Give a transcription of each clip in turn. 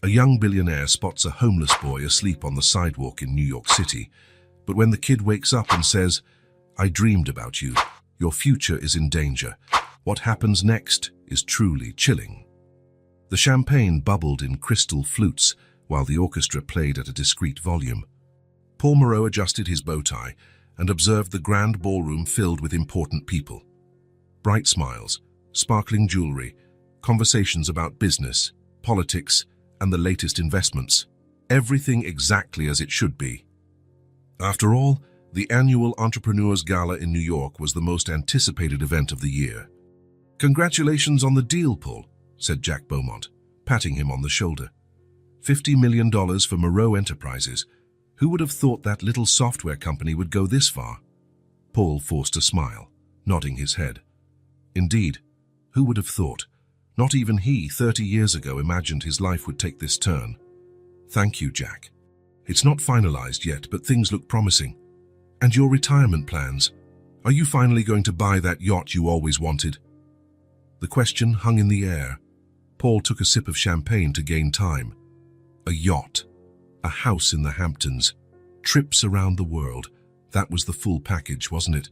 A young billionaire spots a homeless boy asleep on the sidewalk in New York City, but when the kid wakes up and says, "I dreamed about you, your future is in danger," what happens next is truly chilling. The champagne bubbled in crystal flutes while the orchestra played at a discreet volume. Paul Moreau adjusted his bow tie and observed the grand ballroom filled with important people. Bright smiles, sparkling jewelry, conversations about business, politics, and the latest investments. Everything exactly as it should be. After all, the annual Entrepreneurs Gala in New York was the most anticipated event of the year. "Congratulations on the deal, Paul," said Jack Beaumont, patting him on the shoulder. $50 million for Moreau Enterprises. Who would have thought that little software company would go this far? Paul forced a smile, nodding his head. Indeed, who would have thought? Not even he, 30 years ago, imagined his life would take this turn. "Thank you, Jack. It's not finalized yet, but things look promising. And your retirement plans? Are you finally going to buy that yacht you always wanted?" The question hung in the air. Paul took a sip of champagne to gain time. A yacht, a house in the Hamptons, trips around the world. That was the full package, wasn't it?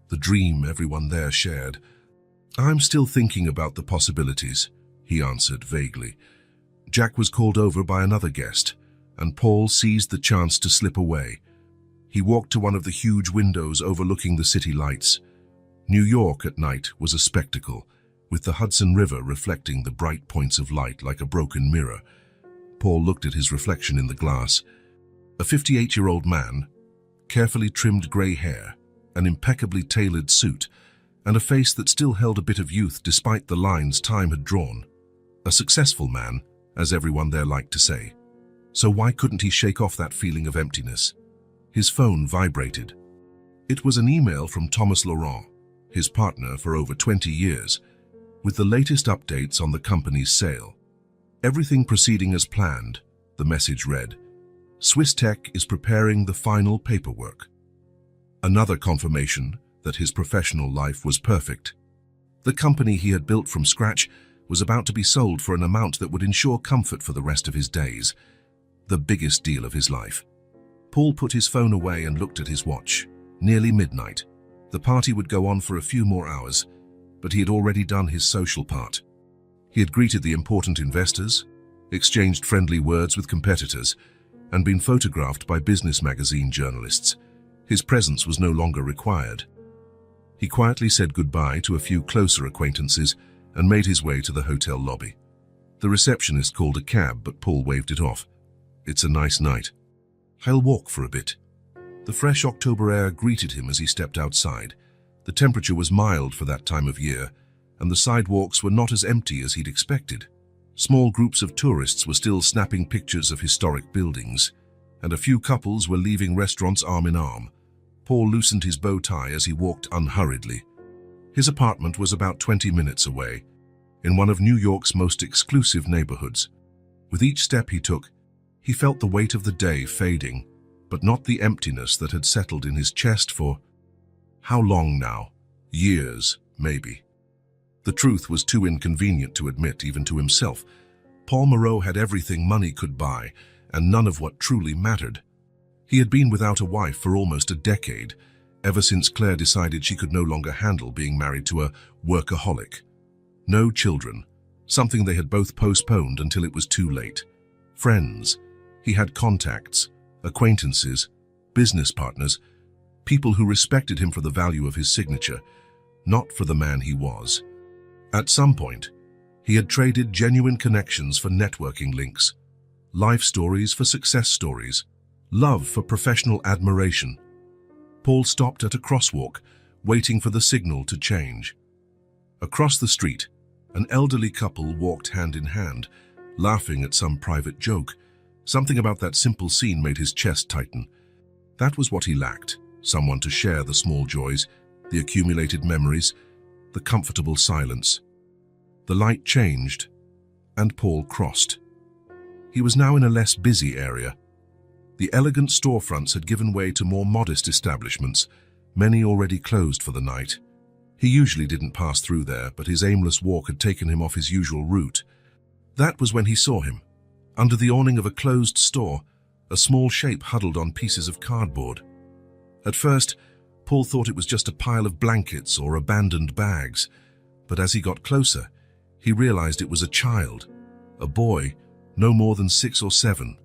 The dream everyone there shared. "I'm still thinking about the possibilities," he answered vaguely. Jack was called over by another guest, and Paul seized the chance to slip away. He walked to one of the huge windows overlooking the city lights. New York at night was a spectacle, with the Hudson River reflecting the bright points of light like a broken mirror. Paul looked at his reflection in the glass. A 58-year-old man, carefully trimmed grey hair, an impeccably tailored suit, and a face that still held a bit of youth despite the lines time had drawn. A successful man, as everyone there liked to say. So why couldn't he shake off that feeling of emptiness? His phone vibrated. It was an email from Thomas Laurent, his partner for over 20 years, with the latest updates on the company's sale. "Everything proceeding as planned," the message read. "Swiss Tech is preparing the final paperwork." Another confirmation that his professional life was perfect. The company he had built from scratch was about to be sold for an amount that would ensure comfort for the rest of his days. The biggest deal of his life. Paul put his phone away and looked at his watch. Nearly midnight. The party would go on for a few more hours, but he had already done his social part. He had greeted the important investors, exchanged friendly words with competitors, and been photographed by business magazine journalists. His presence was no longer required. He quietly said goodbye to a few closer acquaintances and made his way to the hotel lobby. The receptionist called a cab, but Paul waved it off. "It's a nice night. I'll walk for a bit." The fresh October air greeted him as he stepped outside. The temperature was mild for that time of year, and the sidewalks were not as empty as he'd expected. Small groups of tourists were still snapping pictures of historic buildings, and a few couples were leaving restaurants arm in arm. Paul loosened his bow tie as he walked unhurriedly. His apartment was about 20 minutes away, in one of New York's most exclusive neighborhoods. With each step he took, he felt the weight of the day fading, but not the emptiness that had settled in his chest for how long now? Years, maybe. The truth was too inconvenient to admit even to himself. Paul Moreau had everything money could buy, and none of what truly mattered. He had been without a wife for almost a decade, ever since Claire decided she could no longer handle being married to a workaholic. No children, something they had both postponed until it was too late. Friends. He had contacts, acquaintances, business partners, people who respected him for the value of his signature, not for the man he was. At some point, he had traded genuine connections for networking links, life stories for success stories, love for professional admiration. Paul stopped at a crosswalk, waiting for the signal to change. Across the street, an elderly couple walked hand in hand, laughing at some private joke. Something about that simple scene made his chest tighten. That was what he lacked, someone to share the small joys, the accumulated memories, the comfortable silence. The light changed, and Paul crossed. He was now in a less busy area. The elegant storefronts had given way to more modest establishments, many already closed for the night. He usually didn't pass through there, but his aimless walk had taken him off his usual route. That was when he saw him, Under the awning of a closed store, a small shape huddled on pieces of cardboard. At first, Paul thought it was just a pile of blankets or abandoned bags, but as he got closer, he realized it was a child, a boy, no more than 6 or 7,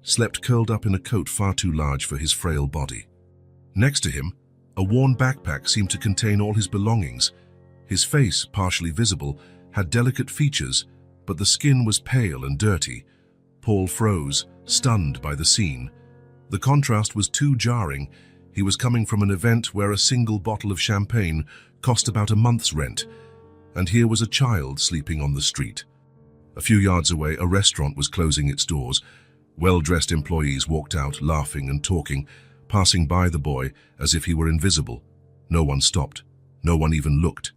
slept curled up in a coat far too large for his frail body. Next to him, a worn backpack seemed to contain all his belongings. His face, partially visible, had delicate features, but the skin was pale and dirty. Paul froze, stunned by the scene. The contrast was too jarring. He was coming from an event where a single bottle of champagne cost about a month's rent, and here was a child sleeping on the street. A few yards away, a restaurant was closing its doors. Well-dressed employees walked out, laughing and talking, passing by the boy as if he were invisible. No one stopped. No one even looked.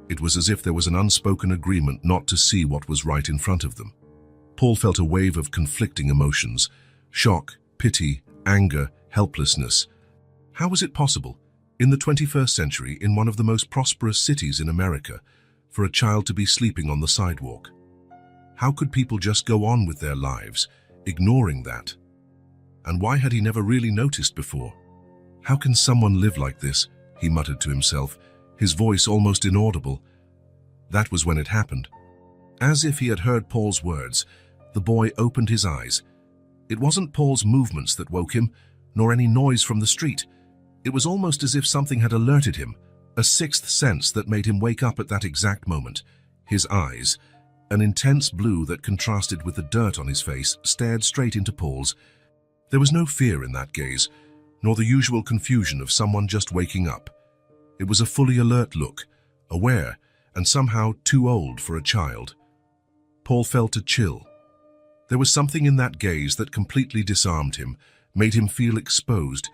It was as if there was an unspoken agreement not to see what was right in front of them. Paul felt a wave of conflicting emotions: shock, pity, anger, helplessness. How was it possible, in the 21st century, in one of the most prosperous cities in America, for a child to be sleeping on the sidewalk? How could people just go on with their lives, ignoring that? And why had he never really noticed before? How can someone live like this? He muttered to himself, his voice almost inaudible. That was when it happened. As if he had heard Paul's words, the boy opened his eyes. It wasn't Paul's movements that woke him, nor any noise from the street. It was almost as if something had alerted him, a sixth sense that made him wake up at that exact moment. His eyes, an intense blue that contrasted with the dirt on his face, stared straight into Paul's. There was no fear in that gaze, nor the usual confusion of someone just waking up. It was a fully alert look, aware, and somehow too old for a child. Paul felt a chill. There was something in that gaze that completely disarmed him, made him feel exposed,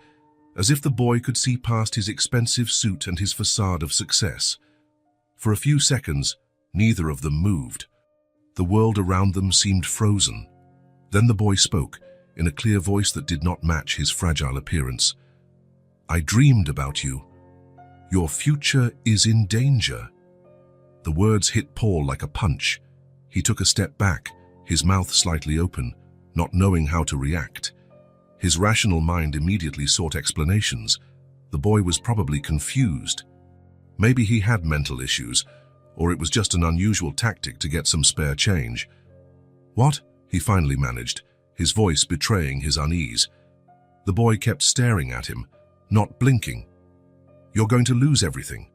as if the boy could see past his expensive suit and his facade of success. For a few seconds, neither of them moved. The world around them seemed frozen. Then the boy spoke, in a clear voice that did not match his fragile appearance. "I dreamed about you. Your future is in danger." The words hit Paul like a punch. He took a step back, his mouth slightly open, not knowing how to react. His rational mind immediately sought explanations. The boy was probably confused. Maybe he had mental issues, or it was just an unusual tactic to get some spare change. "What?" he finally managed, his voice betraying his unease. The boy kept staring at him, not blinking. "You're going to lose everything.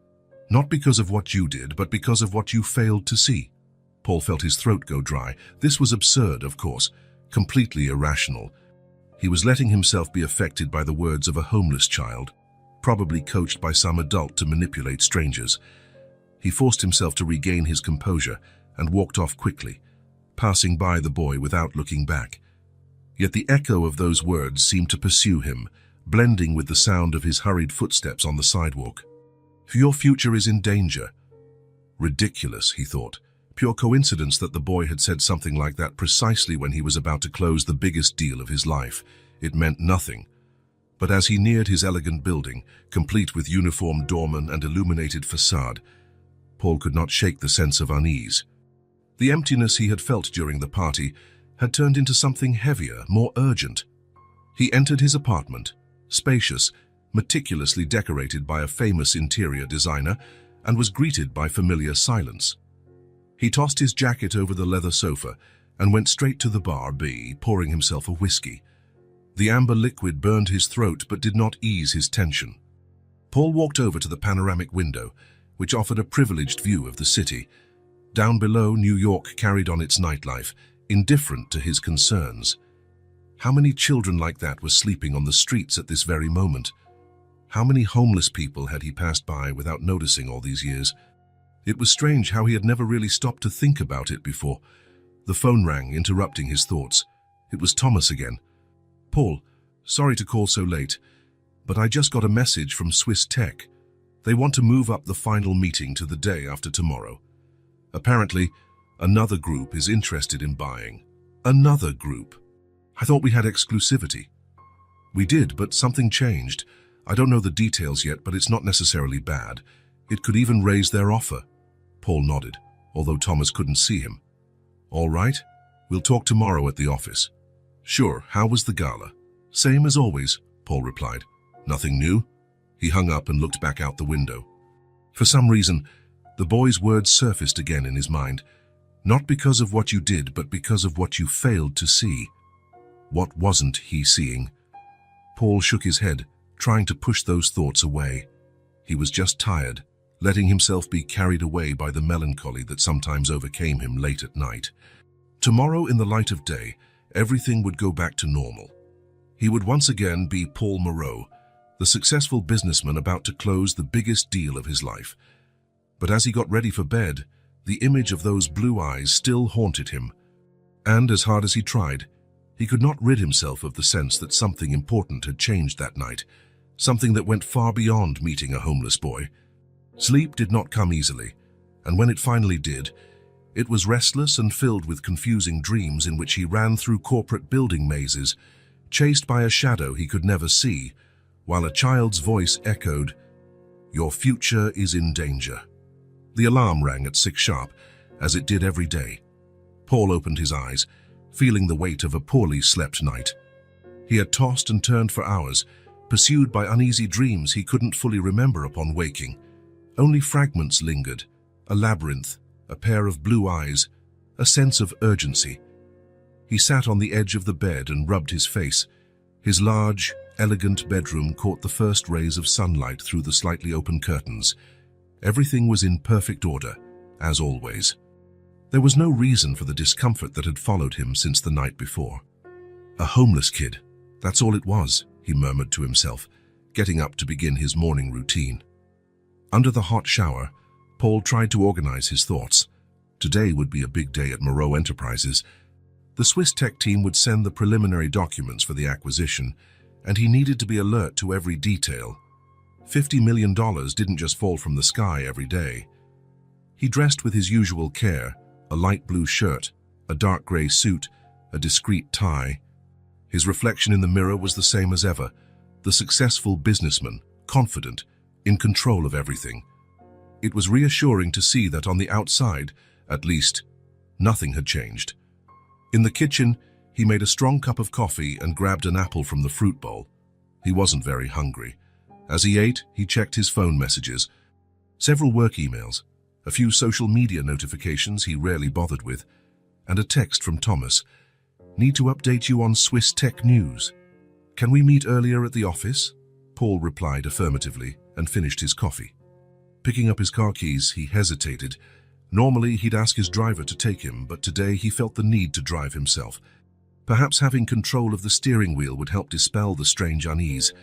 Not because of what you did, but because of what you failed to see." Paul felt his throat go dry. This was absurd, of course, completely irrational. He was letting himself be affected by the words of a homeless child, probably coached by some adult to manipulate strangers. He forced himself to regain his composure and walked off quickly, passing by the boy without looking back. Yet the echo of those words seemed to pursue him, blending with the sound of his hurried footsteps on the sidewalk. "Your future is in danger." Ridiculous, he thought. Pure coincidence that the boy had said something like that precisely when he was about to close the biggest deal of his life. It meant nothing. But as he neared his elegant building, complete with uniformed doorman and illuminated facade, Paul could not shake the sense of unease. The emptiness he had felt during the party had turned into something heavier, more urgent. He entered his apartment, spacious, meticulously decorated by a famous interior designer, and was greeted by familiar silence. He tossed his jacket over the leather sofa and went straight to the bar B, pouring himself a whiskey. The amber liquid burned his throat but did not ease his tension. Paul walked over to the panoramic window, which offered a privileged view of the city. Down below, New York carried on its nightlife, indifferent to his concerns. How many children like that were sleeping on the streets at this very moment? How many homeless people had he passed by without noticing all these years? It was strange how he had never really stopped to think about it before. The phone rang, interrupting his thoughts. It was Thomas again. "Paul, sorry to call so late, but I just got a message from Swiss Tech. They want to move up the final meeting to the day after tomorrow. Apparently, another group is interested in buying." "Another group? I thought we had exclusivity." "We did, but something changed. I don't know the details yet, but it's not necessarily bad. It could even raise their offer." Paul nodded, although Thomas couldn't see him. "All right. We'll talk tomorrow at the office. Sure, how was the gala? Same as always, Paul replied. Nothing new? He hung up and looked back out the window. For some reason, the boy's words surfaced again in his mind. Not because of what you did, but because of what you failed to see. What wasn't he seeing? Paul shook his head, trying to push those thoughts away. He was just tired, letting himself be carried away by the melancholy that sometimes overcame him late at night. Tomorrow, in the light of day, everything would go back to normal. He would once again be Paul Moreau, the successful businessman about to close the biggest deal of his life. But as he got ready for bed, the image of those blue eyes still haunted him. And as hard as he tried, he could not rid himself of the sense that something important had changed that night, something that went far beyond meeting a homeless boy. Sleep did not come easily, and when it finally did, it was restless and filled with confusing dreams in which he ran through corporate building mazes, chased by a shadow he could never see, while a child's voice echoed, "Your future is in danger." The alarm rang at 6 sharp, as it did every day. Paul opened his eyes, feeling the weight of a poorly slept night. He had tossed and turned for hours, pursued by uneasy dreams he couldn't fully remember upon waking. Only fragments lingered, a labyrinth, a pair of blue eyes, a sense of urgency. He sat on the edge of the bed and rubbed his face. His large, elegant bedroom caught the first rays of sunlight through the slightly open curtains. Everything was in perfect order, as always. There was no reason for the discomfort that had followed him since the night before. A homeless kid, that's all it was, he murmured to himself, getting up to begin his morning routine. Under the hot shower, Paul tried to organize his thoughts. Today would be a big day at Moreau Enterprises. The Swiss tech team would send the preliminary documents for the acquisition, and he needed to be alert to every detail. $50 million didn't just fall from the sky every day. He dressed with his usual care, a light blue shirt, a dark gray suit, a discreet tie. His reflection in the mirror was the same as ever, the successful businessman, confident, in control of everything. It was reassuring to see that on the outside, at least, nothing had changed. In the kitchen, he made a strong cup of coffee and grabbed an apple from the fruit bowl. He wasn't very hungry. As he ate, he checked his phone messages. Several work emails, a few social media notifications he rarely bothered with, and a text from Thomas. "Need to update you on Swiss tech news. Can we meet earlier at the office?" Paul replied affirmatively and finished his coffee. Picking up his car keys, he hesitated. Normally, he'd ask his driver to take him, but today he felt the need to drive himself. Perhaps having control of the steering wheel would help dispel the strange unease.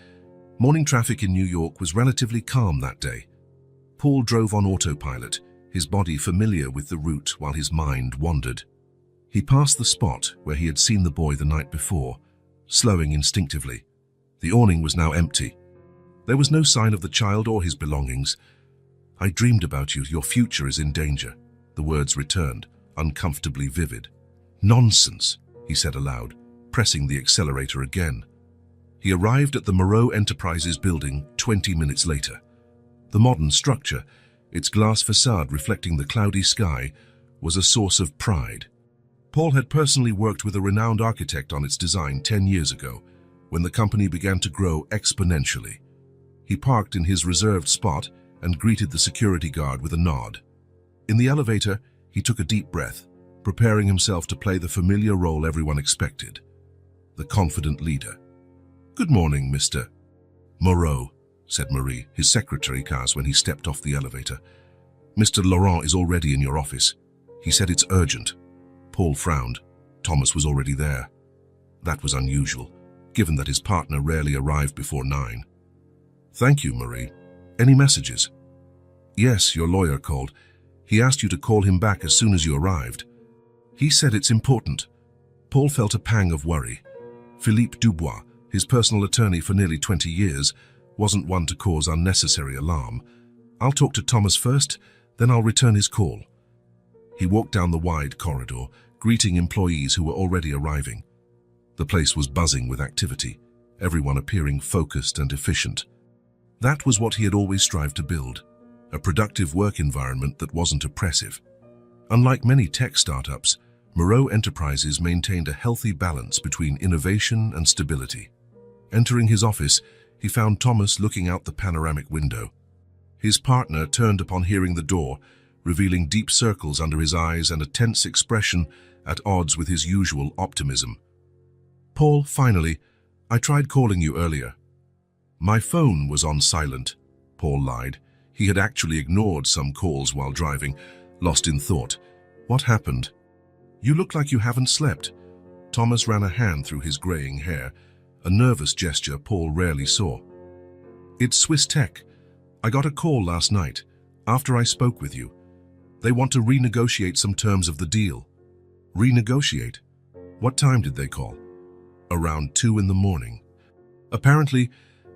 Morning traffic in New York was relatively calm that day. Paul drove on autopilot, his body familiar with the route while his mind wandered. He passed the spot where he had seen the boy the night before, slowing instinctively. The awning was now empty. There was no sign of the child or his belongings. "I dreamed about you. Your future is in danger," the words returned, uncomfortably vivid. "Nonsense," he said aloud, pressing the accelerator again. He arrived at the Moreau Enterprises building 20 minutes later. The modern structure, its glass facade reflecting the cloudy sky, was a source of pride. Paul had personally worked with a renowned architect on its design 10 years ago, when the company began to grow exponentially. He parked in his reserved spot and greeted the security guard with a nod. In the elevator, he took a deep breath, preparing himself to play the familiar role everyone expected, the confident leader. "Good morning, Mr. Moreau," said Marie, his secretary, Kaz, when he stepped off the elevator. "Mr. Laurent is already in your office. He said it's urgent." Paul frowned. Thomas was already there. That was unusual, given that his partner rarely arrived before 9. "Thank you, Marie. Any messages?" "Yes, your lawyer called. He asked you to call him back as soon as you arrived. He said it's important." Paul felt a pang of worry. Philippe Dubois, his personal attorney for nearly 20 years, wasn't one to cause unnecessary alarm. "I'll talk to Thomas first, then I'll return his call." He walked down the wide corridor, greeting employees who were already arriving. The place was buzzing with activity, everyone appearing focused and efficient. That was what he had always strived to build, a productive work environment that wasn't oppressive. Unlike many tech startups, Moreau Enterprises maintained a healthy balance between innovation and stability. Entering his office, he found Thomas looking out the panoramic window. His partner turned upon hearing the door, revealing deep circles under his eyes and a tense expression at odds with his usual optimism. "Paul, finally, I tried calling you earlier." "My phone was on silent," Paul lied. He had actually ignored some calls while driving, lost in thought. "What happened?" "You look like you haven't slept." Thomas ran a hand through his graying hair, a nervous gesture Paul rarely saw. "It's Swiss Tech. I got a call last night, after I spoke with you. They want to renegotiate some terms of the deal." "Renegotiate? What time did they call?" "Around 2 in the morning. Apparently,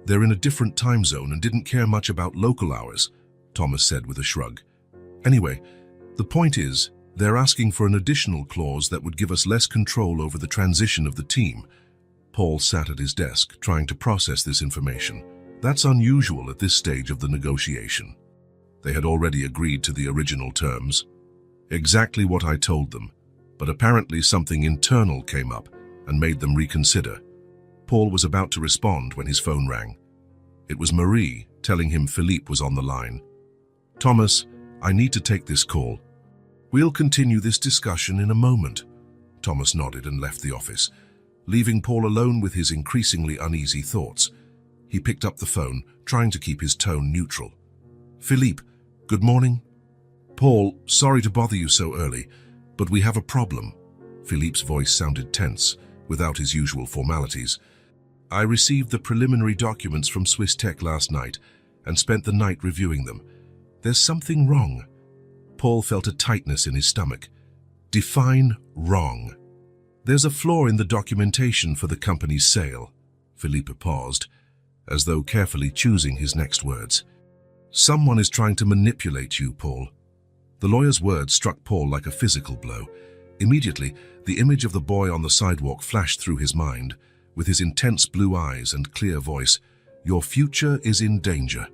they're in a different time zone and didn't care much about local hours," Thomas said with a shrug. "Anyway, the point is, they're asking for an additional clause that would give us less control over the transition of the team." Paul sat at his desk, trying to process this information. That's unusual at this stage of the negotiation. They had already agreed to the original terms. "Exactly what I told them, but apparently something internal came up and made them reconsider." Paul was about to respond when his phone rang. It was Marie, telling him Philippe was on the line. "Thomas, I need to take this call." "We'll continue this discussion in a moment." Thomas nodded and left the office, leaving Paul alone with his increasingly uneasy thoughts. He picked up the phone, trying to keep his tone neutral. "Philippe, good morning." "Paul, sorry to bother you so early, but we have a problem." Philippe's voice sounded tense, without his usual formalities. "I received the preliminary documents from Swiss Tech last night and spent the night reviewing them. There's something wrong." Paul felt a tightness in his stomach. "Define wrong." "There's a flaw in the documentation for the company's sale." Philippe paused, as though carefully choosing his next words. "Someone is trying to manipulate you, Paul." The lawyer's words struck Paul like a physical blow. Immediately, the image of the boy on the sidewalk flashed through his mind, with his intense blue eyes and clear voice. "Your future is in danger."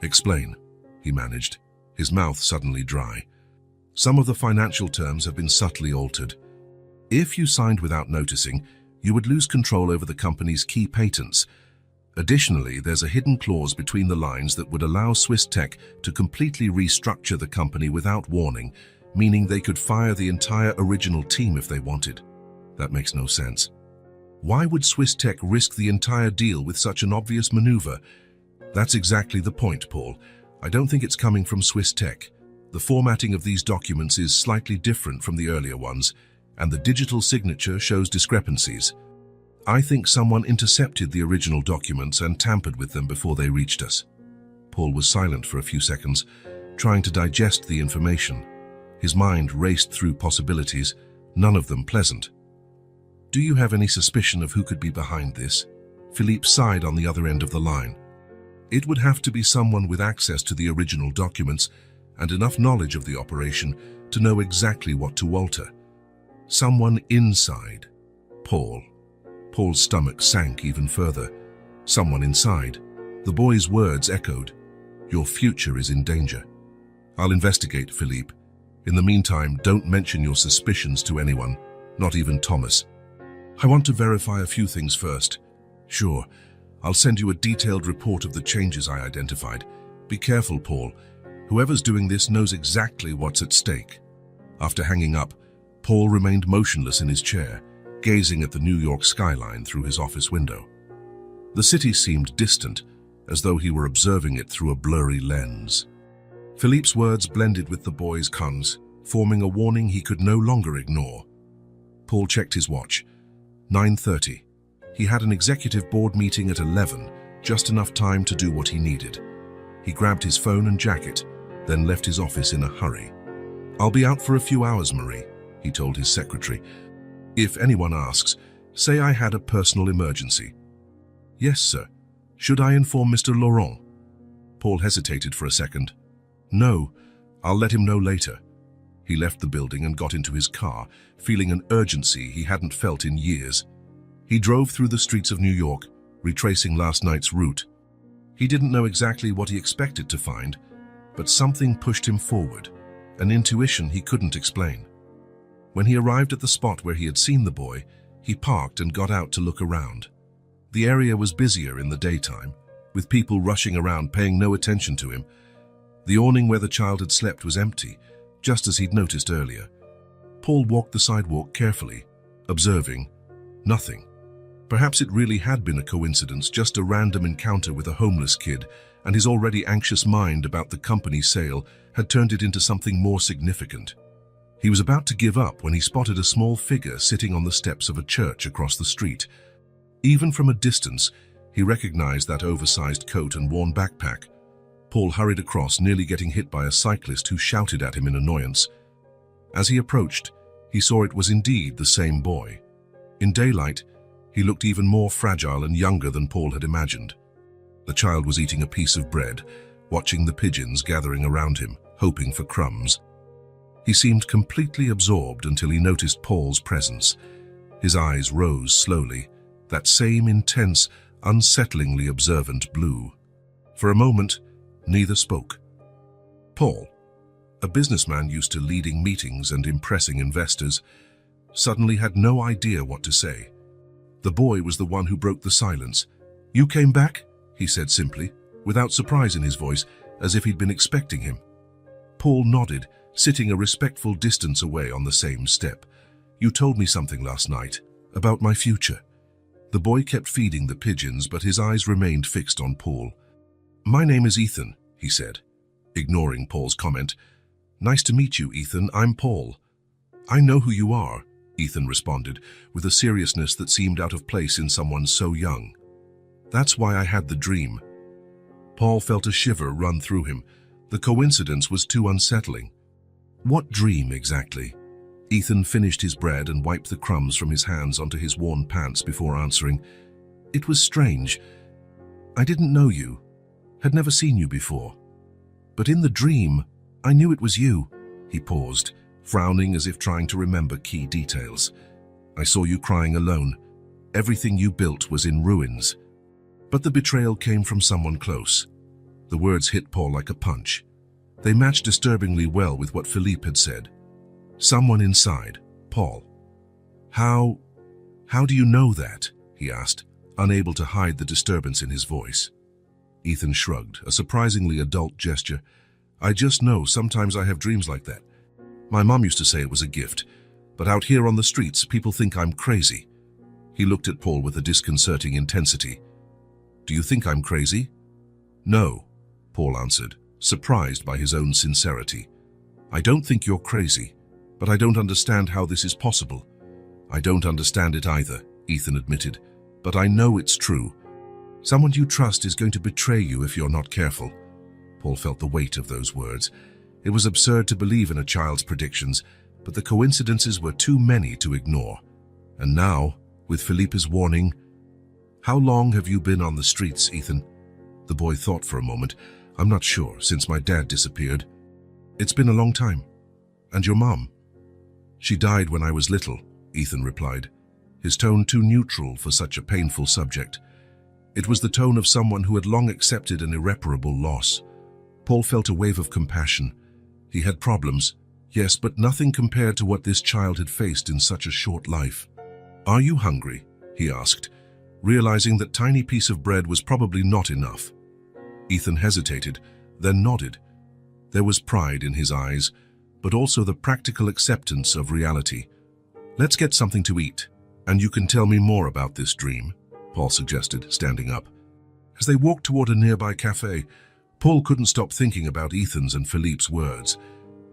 "Explain," he managed, his mouth suddenly dry. "Some of the financial terms have been subtly altered. If you signed without noticing, you would lose control over the company's key patents. Additionally, there's a hidden clause between the lines that would allow Swiss Tech to completely restructure the company without warning, meaning they could fire the entire original team if they wanted." "That makes no sense." "Why would Swiss Tech risk the entire deal with such an obvious maneuver?" "That's exactly the point, Paul. I don't think it's coming from Swiss Tech. The formatting of these documents is slightly different from the earlier ones, and the digital signature shows discrepancies. I think someone intercepted the original documents and tampered with them before they reached us." Paul was silent for a few seconds, trying to digest the information. His mind raced through possibilities, none of them pleasant. "Do you have any suspicion of who could be behind this?" Philippe sighed on the other end of the line. "It would have to be someone with access to the original documents and enough knowledge of the operation to know exactly what to alter. Someone inside." Paul's stomach sank even further. "Someone inside." The boy's words echoed. "Your future is in danger." "I'll investigate, Philippe. In the meantime, don't mention your suspicions to anyone, not even Thomas." "I want to verify a few things first." "Sure. I'll send you a detailed report of the changes I identified. Be careful, Paul. Whoever's doing this knows exactly what's at stake." After hanging up, Paul remained motionless in his chair, gazing at the New York skyline through his office window. The city seemed distant, as though he were observing it through a blurry lens. Philippe's words blended with the boy's cons, forming a warning he could no longer ignore. Paul checked his watch. 9:30. He had an executive board meeting at 11, just enough time to do what he needed. He grabbed his phone and jacket, then left his office in a hurry. "I'll be out for a few hours, Marie," he told his secretary. "If anyone asks, say I had a personal emergency." "Yes, sir. Should I inform Mr. Laurent?" Paul hesitated for a second. "No, I'll let him know later." He left the building and got into his car, feeling an urgency he hadn't felt in years. He drove through the streets of New York, retracing last night's route. He didn't know exactly what he expected to find, but something pushed him forward, an intuition he couldn't explain. When he arrived at the spot where he had seen the boy, he parked and got out to look around. The area was busier in the daytime, with people rushing around paying no attention to him. The awning where the child had slept was empty, just as he'd noticed earlier. Paul walked the sidewalk carefully, observing nothing. Perhaps it really had been a coincidence, just a random encounter with a homeless kid, and his already anxious mind about the company sale had turned it into something more significant. He was about to give up when he spotted a small figure sitting on the steps of a church across the street. Even from a distance, he recognized that oversized coat and worn backpack. Paul hurried across, nearly getting hit by a cyclist who shouted at him in annoyance. As he approached, he saw it was indeed the same boy. In daylight, he looked even more fragile and younger than Paul had imagined. The child was eating a piece of bread, watching the pigeons gathering around him, hoping for crumbs. He seemed completely absorbed until he noticed Paul's presence. His eyes rose slowly, that same intense, unsettlingly observant blue. For a moment, neither spoke. Paul, a businessman used to leading meetings and impressing investors, suddenly had no idea what to say. The boy was the one who broke the silence. "You came back?" he said simply, without surprise in his voice, as if he'd been expecting him. Paul nodded, sitting a respectful distance away on the same step. "You told me something last night, about my future." The boy kept feeding the pigeons, but his eyes remained fixed on Paul. "My name is Ethan," he said, ignoring Paul's comment. "Nice to meet you, Ethan. I'm Paul." "I know who you are," Ethan responded, with a seriousness that seemed out of place in someone so young. "That's why I had the dream." Paul felt a shiver run through him. The coincidence was too unsettling. "What dream exactly?" Ethan finished his bread and wiped the crumbs from his hands onto his worn pants before answering. "It was strange. I didn't know you, had never seen you before. But in the dream, I knew it was you." He paused, frowning as if trying to remember key details. "I saw you crying alone. Everything you built was in ruins. But the betrayal came from someone close." The words hit Paul like a punch. They matched disturbingly well with what Philippe had said. "Someone inside, Paul." How do you know that?" he asked, unable to hide the disturbance in his voice. Ethan shrugged, a surprisingly adult gesture. "I just know sometimes I have dreams like that. My mom used to say it was a gift, but out here on the streets, people think I'm crazy." He looked at Paul with a disconcerting intensity. "Do you think I'm crazy?" "No," Paul answered, surprised by his own sincerity. "I don't think you're crazy, but I don't understand how this is possible." "I don't understand it either," Ethan admitted, "but I know it's true. Someone you trust is going to betray you if you're not careful." Paul felt the weight of those words. It was absurd to believe in a child's predictions, but the coincidences were too many to ignore. And now, with Philippe's warning, "How long have you been on the streets, Ethan?" The boy thought for a moment. "I'm not sure, since my dad disappeared." "It's been a long time. And your mom?" "She died when I was little," Ethan replied, his tone too neutral for such a painful subject. It was the tone of someone who had long accepted an irreparable loss. Paul felt a wave of compassion. He had problems, yes, but nothing compared to what this child had faced in such a short life. "Are you hungry?" he asked, realizing that tiny piece of bread was probably not enough. Ethan hesitated, then nodded. There was pride in his eyes, but also the practical acceptance of reality. "Let's get something to eat, and you can tell me more about this dream," Paul suggested, standing up. As they walked toward a nearby cafe, Paul couldn't stop thinking about Ethan's and Philippe's words.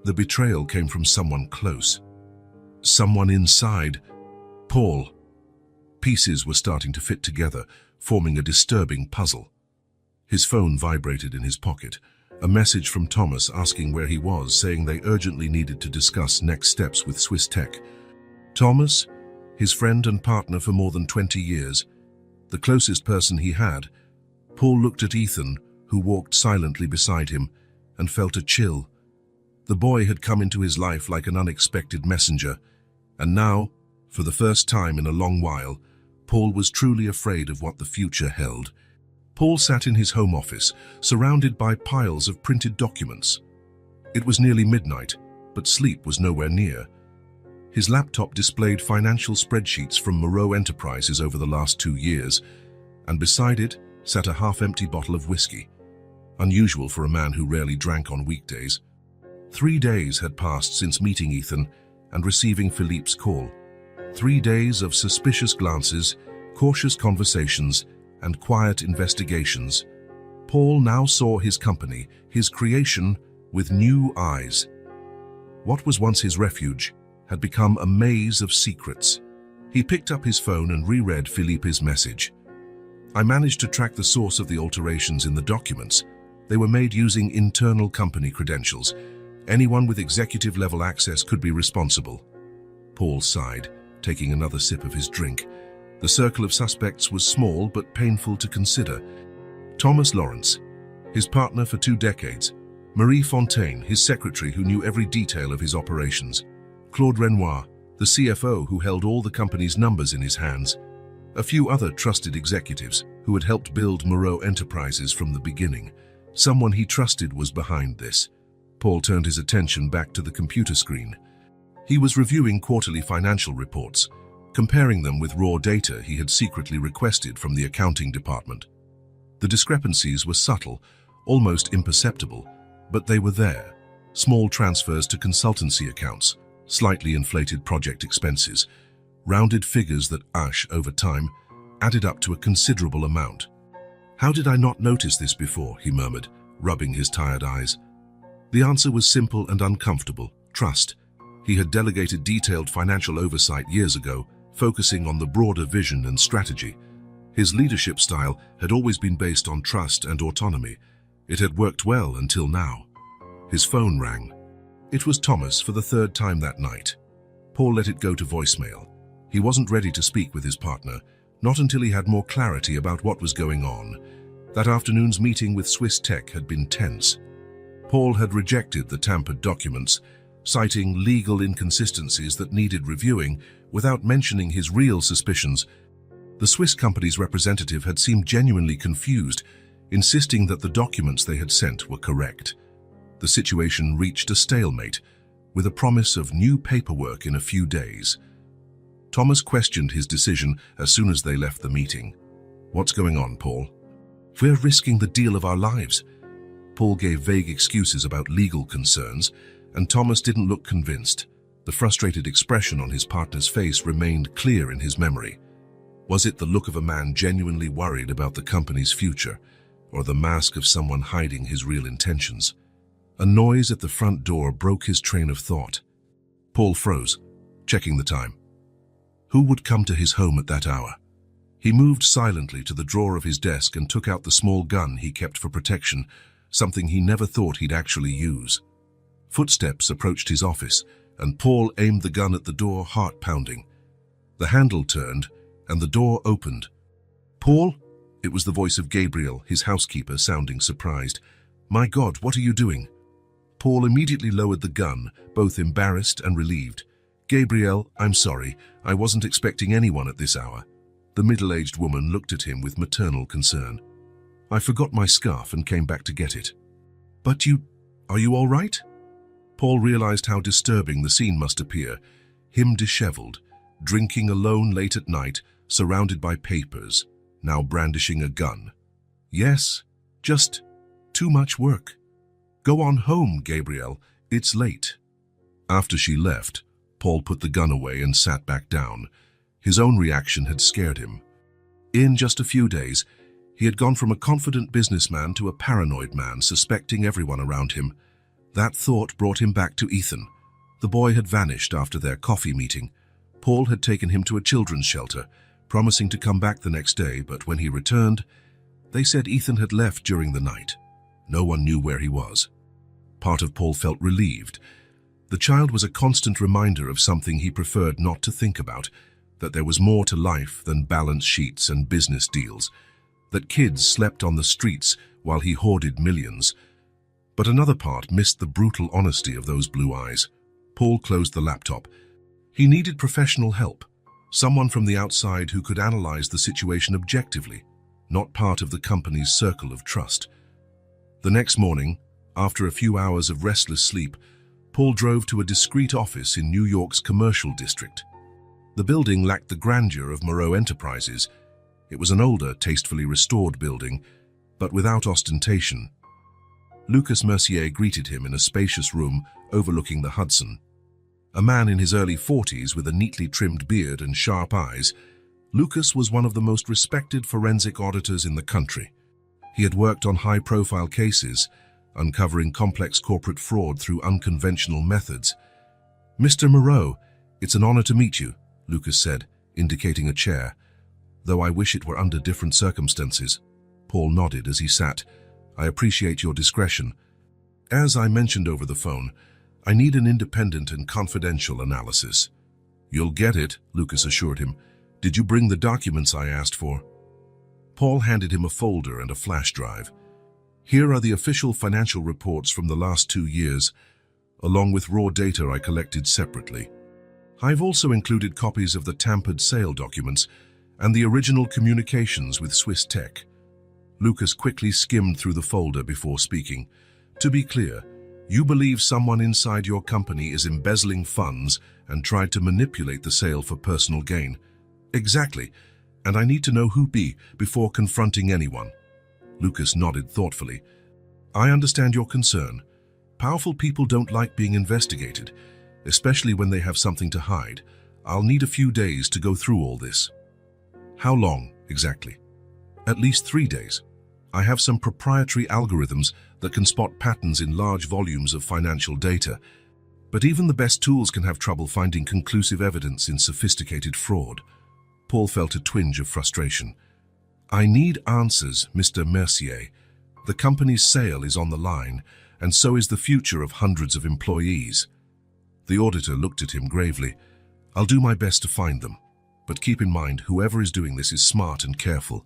The betrayal came from someone close. Someone inside. Paul. Pieces were starting to fit together, forming a disturbing puzzle. His phone vibrated in his pocket. A message from Thomas asking where he was, saying they urgently needed to discuss next steps with Swiss Tech. Thomas, his friend and partner for more than 20 years, the closest person he had. Paul looked at Ethan, who walked silently beside him, and felt a chill. The boy had come into his life like an unexpected messenger, and now, for the first time in a long while, Paul was truly afraid of what the future held. Paul sat in his home office, surrounded by piles of printed documents. It was nearly midnight, but sleep was nowhere near. His laptop displayed financial spreadsheets from Moreau Enterprises over the last 2 years, and beside it sat a half-empty bottle of whiskey, unusual for a man who rarely drank on weekdays. 3 days had passed since meeting Ethan and receiving Philippe's call. 3 days of suspicious glances, cautious conversations, and quiet investigations. Paul now saw his company, his creation, with new eyes. What was once his refuge had become a maze of secrets. He picked up his phone and reread Philippe's message. "I managed to track the source of the alterations in the documents. They were made using internal company credentials. Anyone with executive-level access could be responsible." Paul sighed, taking another sip of his drink. The circle of suspects was small but painful to consider. Thomas Lawrence, his partner for 2 decades. Marie Fontaine, his secretary who knew every detail of his operations. Claude Renoir, the CFO who held all the company's numbers in his hands. A few other trusted executives who had helped build Moreau Enterprises from the beginning. Someone he trusted was behind this. Paul turned his attention back to the computer screen. He was reviewing quarterly financial reports, comparing them with raw data he had secretly requested from the accounting department. The discrepancies were subtle, almost imperceptible, but they were there. Small transfers to consultancy accounts, slightly inflated project expenses, rounded figures that, over time, added up to a considerable amount. "How did I not notice this before?" he murmured, rubbing his tired eyes. The answer was simple and uncomfortable: trust. He had delegated detailed financial oversight years ago, focusing on the broader vision and strategy. His leadership style had always been based on trust and autonomy. It had worked well until now. His phone rang. It was Thomas for the 3rd time that night. Paul let it go to voicemail. He wasn't ready to speak with his partner, not until he had more clarity about what was going on. That afternoon's meeting with Swiss Tech had been tense. Paul had rejected the tampered documents, citing legal inconsistencies that needed reviewing without mentioning his real suspicions. The Swiss company's representative had seemed genuinely confused, insisting that the documents they had sent were correct. The situation reached a stalemate, with a promise of new paperwork in a few days. Thomas questioned his decision as soon as they left the meeting. "What's going on, Paul?" "We're risking the deal of our lives." Paul gave vague excuses about legal concerns, and Thomas didn't look convinced. The frustrated expression on his partner's face remained clear in his memory. Was it the look of a man genuinely worried about the company's future, or the mask of someone hiding his real intentions? A noise at the front door broke his train of thought. Paul froze, checking the time. Who would come to his home at that hour? He moved silently to the drawer of his desk and took out the small gun he kept for protection, something he never thought he'd actually use. Footsteps approached his office, and Paul aimed the gun at the door, heart pounding. The handle turned, and the door opened. "Paul?" It was the voice of Gabriel, his housekeeper, sounding surprised. "My God, what are you doing?" Paul immediately lowered the gun, both embarrassed and relieved. "Gabriel, I'm sorry. I wasn't expecting anyone at this hour." The middle-aged woman looked at him with maternal concern. "I forgot my scarf and came back to get it." "But are you all right?" Paul realized how disturbing the scene must appear. Him disheveled, drinking alone late at night, surrounded by papers, now brandishing a gun. "Yes, just too much work." "Go on home, Gabriel. It's late." After she left, Paul put the gun away and sat back down. His own reaction had scared him. In just a few days, he had gone from a confident businessman to a paranoid man, suspecting everyone around him. That thought brought him back to Ethan. The boy had vanished after their coffee meeting. Paul had taken him to a children's shelter, promising to come back the next day, but when he returned, they said Ethan had left during the night. No one knew where he was. Part of Paul felt relieved. The child was a constant reminder of something he preferred not to think about, that there was more to life than balance sheets and business deals, that kids slept on the streets while he hoarded millions. But another part missed the brutal honesty of those blue eyes. Paul closed the laptop. He needed professional help, someone from the outside who could analyze the situation objectively, not part of the company's circle of trust. The next morning, after a few hours of restless sleep, Paul drove to a discreet office in New York's commercial district. The building lacked the grandeur of Moreau Enterprises. It was an older, tastefully restored building, but without ostentation. Lucas Mercier greeted him in a spacious room overlooking the Hudson. A man in his early 40s with a neatly trimmed beard and sharp eyes, Lucas was one of the most respected forensic auditors in the country. He had worked on high-profile cases, uncovering complex corporate fraud through unconventional methods. "Mr. Moreau, it's an honor to meet you," Lucas said, indicating a chair. "Though I wish it were under different circumstances." Paul nodded as he sat. "I appreciate your discretion. As I mentioned over the phone, I need an independent and confidential analysis." "You'll get it," Lucas assured him. "Did you bring the documents I asked for?" Paul handed him a folder and a flash drive. "Here are the official financial reports from the last 2 years, along with raw data I collected separately. I've also included copies of the tampered sale documents and the original communications with Swiss Tech." Lucas quickly skimmed through the folder before speaking. "To be clear, you believe someone inside your company is embezzling funds and tried to manipulate the sale for personal gain?" "Exactly, and I need to know who be before confronting anyone." Lucas nodded thoughtfully. "I understand your concern. Powerful people don't like being investigated, especially when they have something to hide. I'll need a few days to go through all this." "How long, exactly?" "At least 3 days. I have some proprietary algorithms that can spot patterns in large volumes of financial data, but even the best tools can have trouble finding conclusive evidence in sophisticated fraud." Paul felt a twinge of frustration. "I need answers, Mr. Mercier. The company's sale is on the line, and so is the future of hundreds of employees." The auditor looked at him gravely. "I'll do my best to find them, but keep in mind whoever is doing this is smart and careful.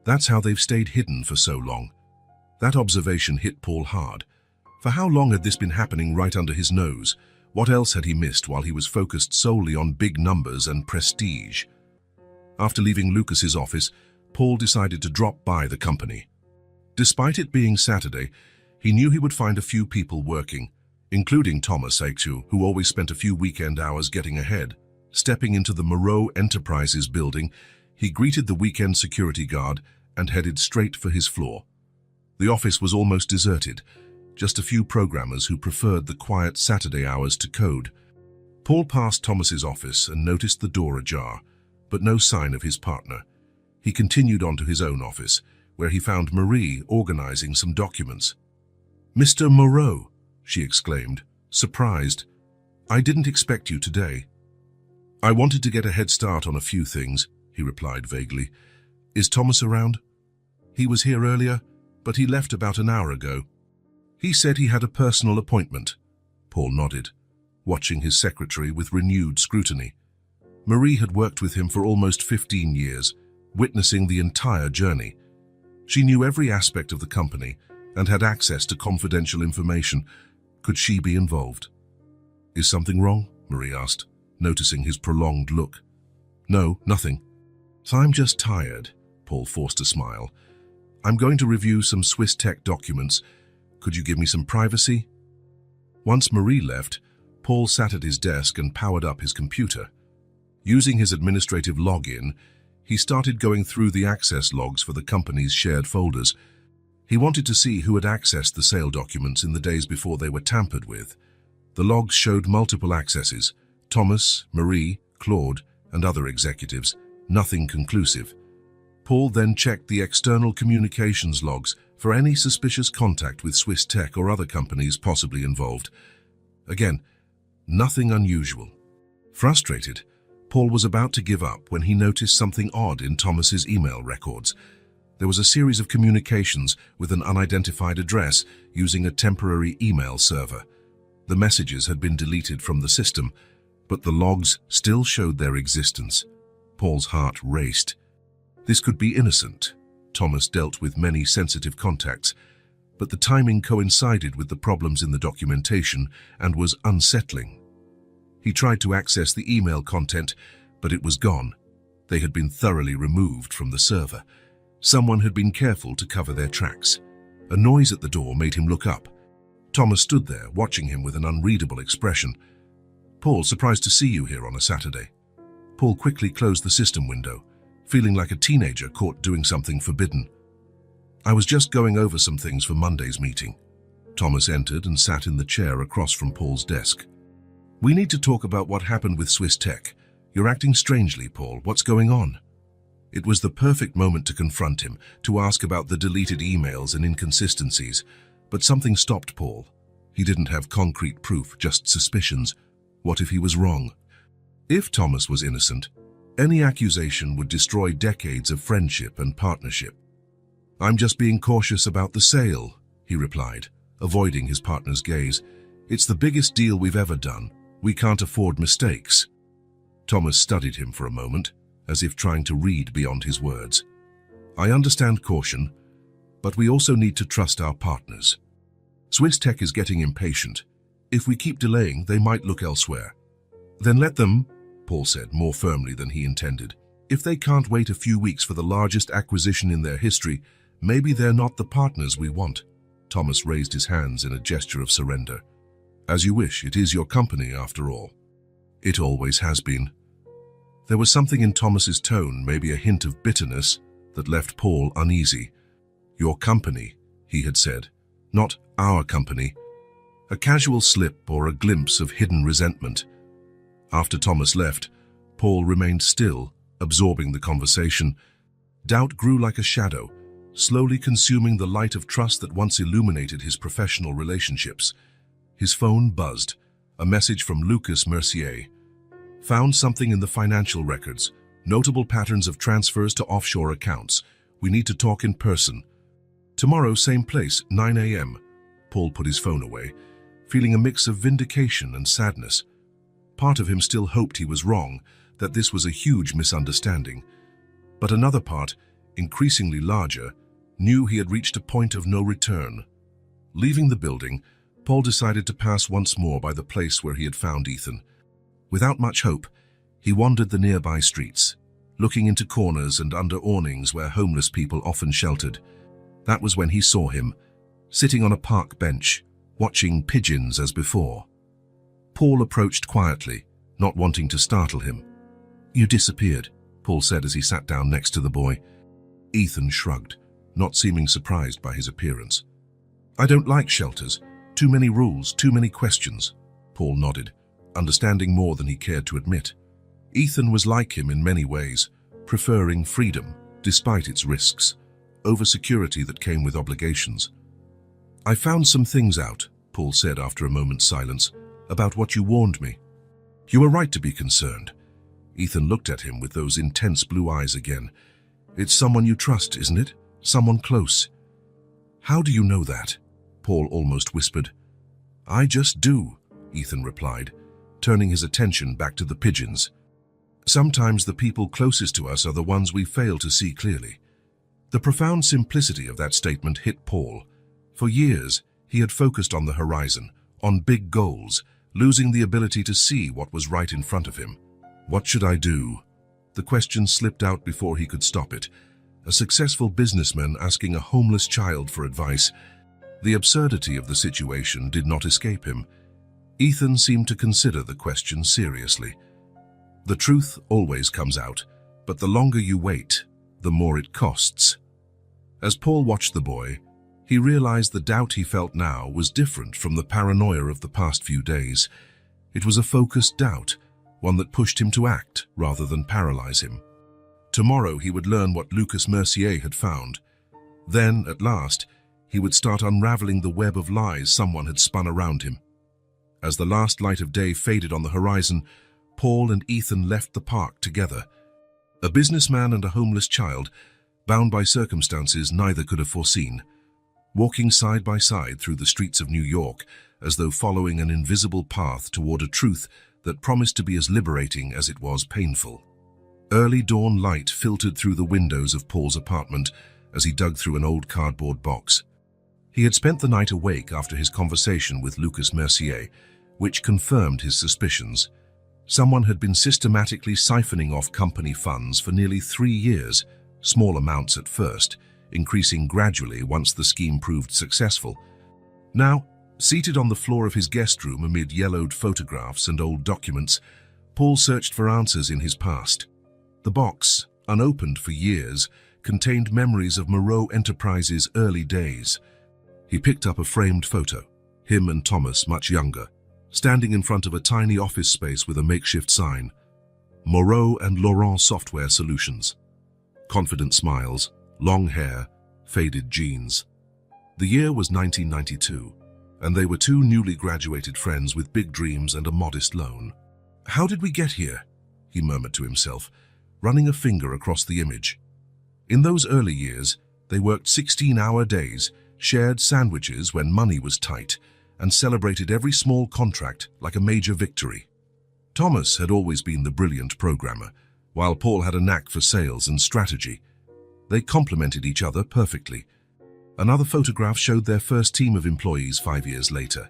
That's how they've stayed hidden for so long." That observation hit Paul hard. For how long had this been happening right under his nose? What else had he missed while he was focused solely on big numbers and prestige? After leaving Lucas's office, Paul decided to drop by the company. Despite it being Saturday, he knew he would find a few people working, including Thomas Aixu, who always spent a few weekend hours getting ahead. Stepping into the Moreau Enterprises building, he greeted the weekend security guard and headed straight for his floor. The office was almost deserted, just a few programmers who preferred the quiet Saturday hours to code. Paul passed Thomas's office and noticed the door ajar, but no sign of his partner. He continued on to his own office, where he found Marie organizing some documents. "Mr. Moreau," she exclaimed, surprised. "I didn't expect you today." "I wanted to get a head start on a few things," he replied vaguely. "Is Thomas around?" "He was here earlier, but he left about an hour ago." "He said he had a personal appointment." Paul nodded, watching his secretary with renewed scrutiny. Marie had worked with him for almost 15 years, witnessing the entire journey. She knew every aspect of the company and had access to confidential information. Could she be involved? "Is something wrong?" Marie asked, noticing his prolonged look. "No, nothing. I'm just tired," Paul forced a smile. "I'm going to review some Swiss Tech documents. Could you give me some privacy?" Once Marie left, Paul sat at his desk and powered up his computer. Using his administrative login, he started going through the access logs for the company's shared folders. He wanted to see who had accessed the sale documents in the days before they were tampered with. The logs showed multiple accesses: Thomas, Marie, Claude, and other executives. Nothing conclusive. Paul then checked the external communications logs for any suspicious contact with Swiss Tech or other companies possibly involved. Again, nothing unusual. Frustrated, Paul was about to give up when he noticed something odd in Thomas's email records. There was a series of communications with an unidentified address using a temporary email server. The messages had been deleted from the system, but the logs still showed their existence. Paul's heart raced. This could be innocent. Thomas dealt with many sensitive contacts, but the timing coincided with the problems in the documentation and was unsettling. He tried to access the email content, but it was gone. They had been thoroughly removed from the server. Someone had been careful to cover their tracks. A noise at the door made him look up. Thomas stood there, watching him with an unreadable expression. "Paul, surprised to see you here on a Saturday." Paul quickly closed the system window, feeling like a teenager caught doing something forbidden. "I was just going over some things for Monday's meeting." Thomas entered and sat in the chair across from Paul's desk. "We need to talk about what happened with Swiss Tech. You're acting strangely, Paul. What's going on?" It was the perfect moment to confront him, to ask about the deleted emails and inconsistencies, but something stopped Paul. He didn't have concrete proof, just suspicions. What if he was wrong? If Thomas was innocent, any accusation would destroy decades of friendship and partnership. "I'm just being cautious about the sale," he replied, avoiding his partner's gaze. "It's the biggest deal we've ever done. We can't afford mistakes." Thomas studied him for a moment, as if trying to read beyond his words. "I understand caution, but we also need to trust our partners. Swiss Tech is getting impatient. If we keep delaying, they might look elsewhere." "Then let them," Paul said, more firmly than he intended. "If they can't wait a few weeks for the largest acquisition in their history, maybe they're not the partners we want." Thomas raised his hands in a gesture of surrender. "As you wish, it is your company after all." "It always has been." There was something in Thomas's tone, maybe a hint of bitterness, that left Paul uneasy. "Your company," he had said, "not our company." A casual slip or a glimpse of hidden resentment. After Thomas left, Paul remained still, absorbing the conversation. Doubt grew like a shadow, slowly consuming the light of trust that once illuminated his professional relationships. His phone buzzed, a message from Lucas Mercier. "Found something in the financial records, notable patterns of transfers to offshore accounts. We need to talk in person." "Tomorrow, same place, 9 a.m. Paul put his phone away, feeling a mix of vindication and sadness. Part of him still hoped he was wrong, that this was a huge misunderstanding. But another part, increasingly larger, knew he had reached a point of no return. Leaving the building, Paul decided to pass once more by the place where he had found Ethan. Without much hope, he wandered the nearby streets, looking into corners and under awnings where homeless people often sheltered. That was when he saw him, sitting on a park bench, watching pigeons as before. Paul approached quietly, not wanting to startle him. "You disappeared," Paul said as he sat down next to the boy. Ethan shrugged, not seeming surprised by his appearance. "I don't like shelters. Too many rules, too many questions." Paul nodded, understanding more than he cared to admit. Ethan was like him in many ways, preferring freedom, despite its risks, over security that came with obligations. "I found some things out," Paul said after a moment's silence, "about what you warned me." "You were right to be concerned." Ethan looked at him with those intense blue eyes again. "It's someone you trust, isn't it? Someone close." "How do you know that?" Paul almost whispered. "I just do," Ethan replied, turning his attention back to the pigeons. "Sometimes the people closest to us are the ones we fail to see clearly." The profound simplicity of that statement hit Paul. For years, he had focused on the horizon, on big goals, losing the ability to see what was right in front of him. "What should I do?" The question slipped out before he could stop it. A successful businessman asking a homeless child for advice. The absurdity of the situation did not escape him. Ethan seemed to consider the question seriously. The truth always comes out, but the longer you wait, the more it costs. As Paul watched the boy, he realized the doubt he felt now was different from the paranoia of the past few days. It was a focused doubt, one that pushed him to act rather than paralyze him. Tomorrow he would learn what Lucas Mercier had found. Then, at last, he would start unraveling the web of lies someone had spun around him. As the last light of day faded on the horizon, Paul and Ethan left the park together. A businessman and a homeless child, bound by circumstances neither could have foreseen, walking side by side through the streets of New York as though following an invisible path toward a truth that promised to be as liberating as it was painful. Early dawn light filtered through the windows of Paul's apartment as he dug through an old cardboard box. He had spent the night awake after his conversation with Lucas Mercier, which confirmed his suspicions. Someone had been systematically siphoning off company funds for nearly 3 years, small amounts at first, increasing gradually once the scheme proved successful. Now, Seated on the floor of his guest room amid yellowed photographs and old documents, Paul searched for answers in his past. The box, unopened for years, contained memories of Moreau Enterprises' early days. He picked up a framed photo, him and Thomas much younger, standing in front of a tiny office space with a makeshift sign, Moreau and Laurent Software Solutions. Confident smiles, long hair, faded jeans. The year was 1992, and they were two newly graduated friends with big dreams and a modest loan. "How did we get here?" he murmured to himself, running a finger across the image. In those early years, they worked 16-hour days, shared sandwiches when money was tight, and celebrated every small contract like a major victory. Thomas had always been the brilliant programmer, while Paul had a knack for sales and strategy. They complemented each other perfectly. Another photograph showed their first team of employees 5 years later.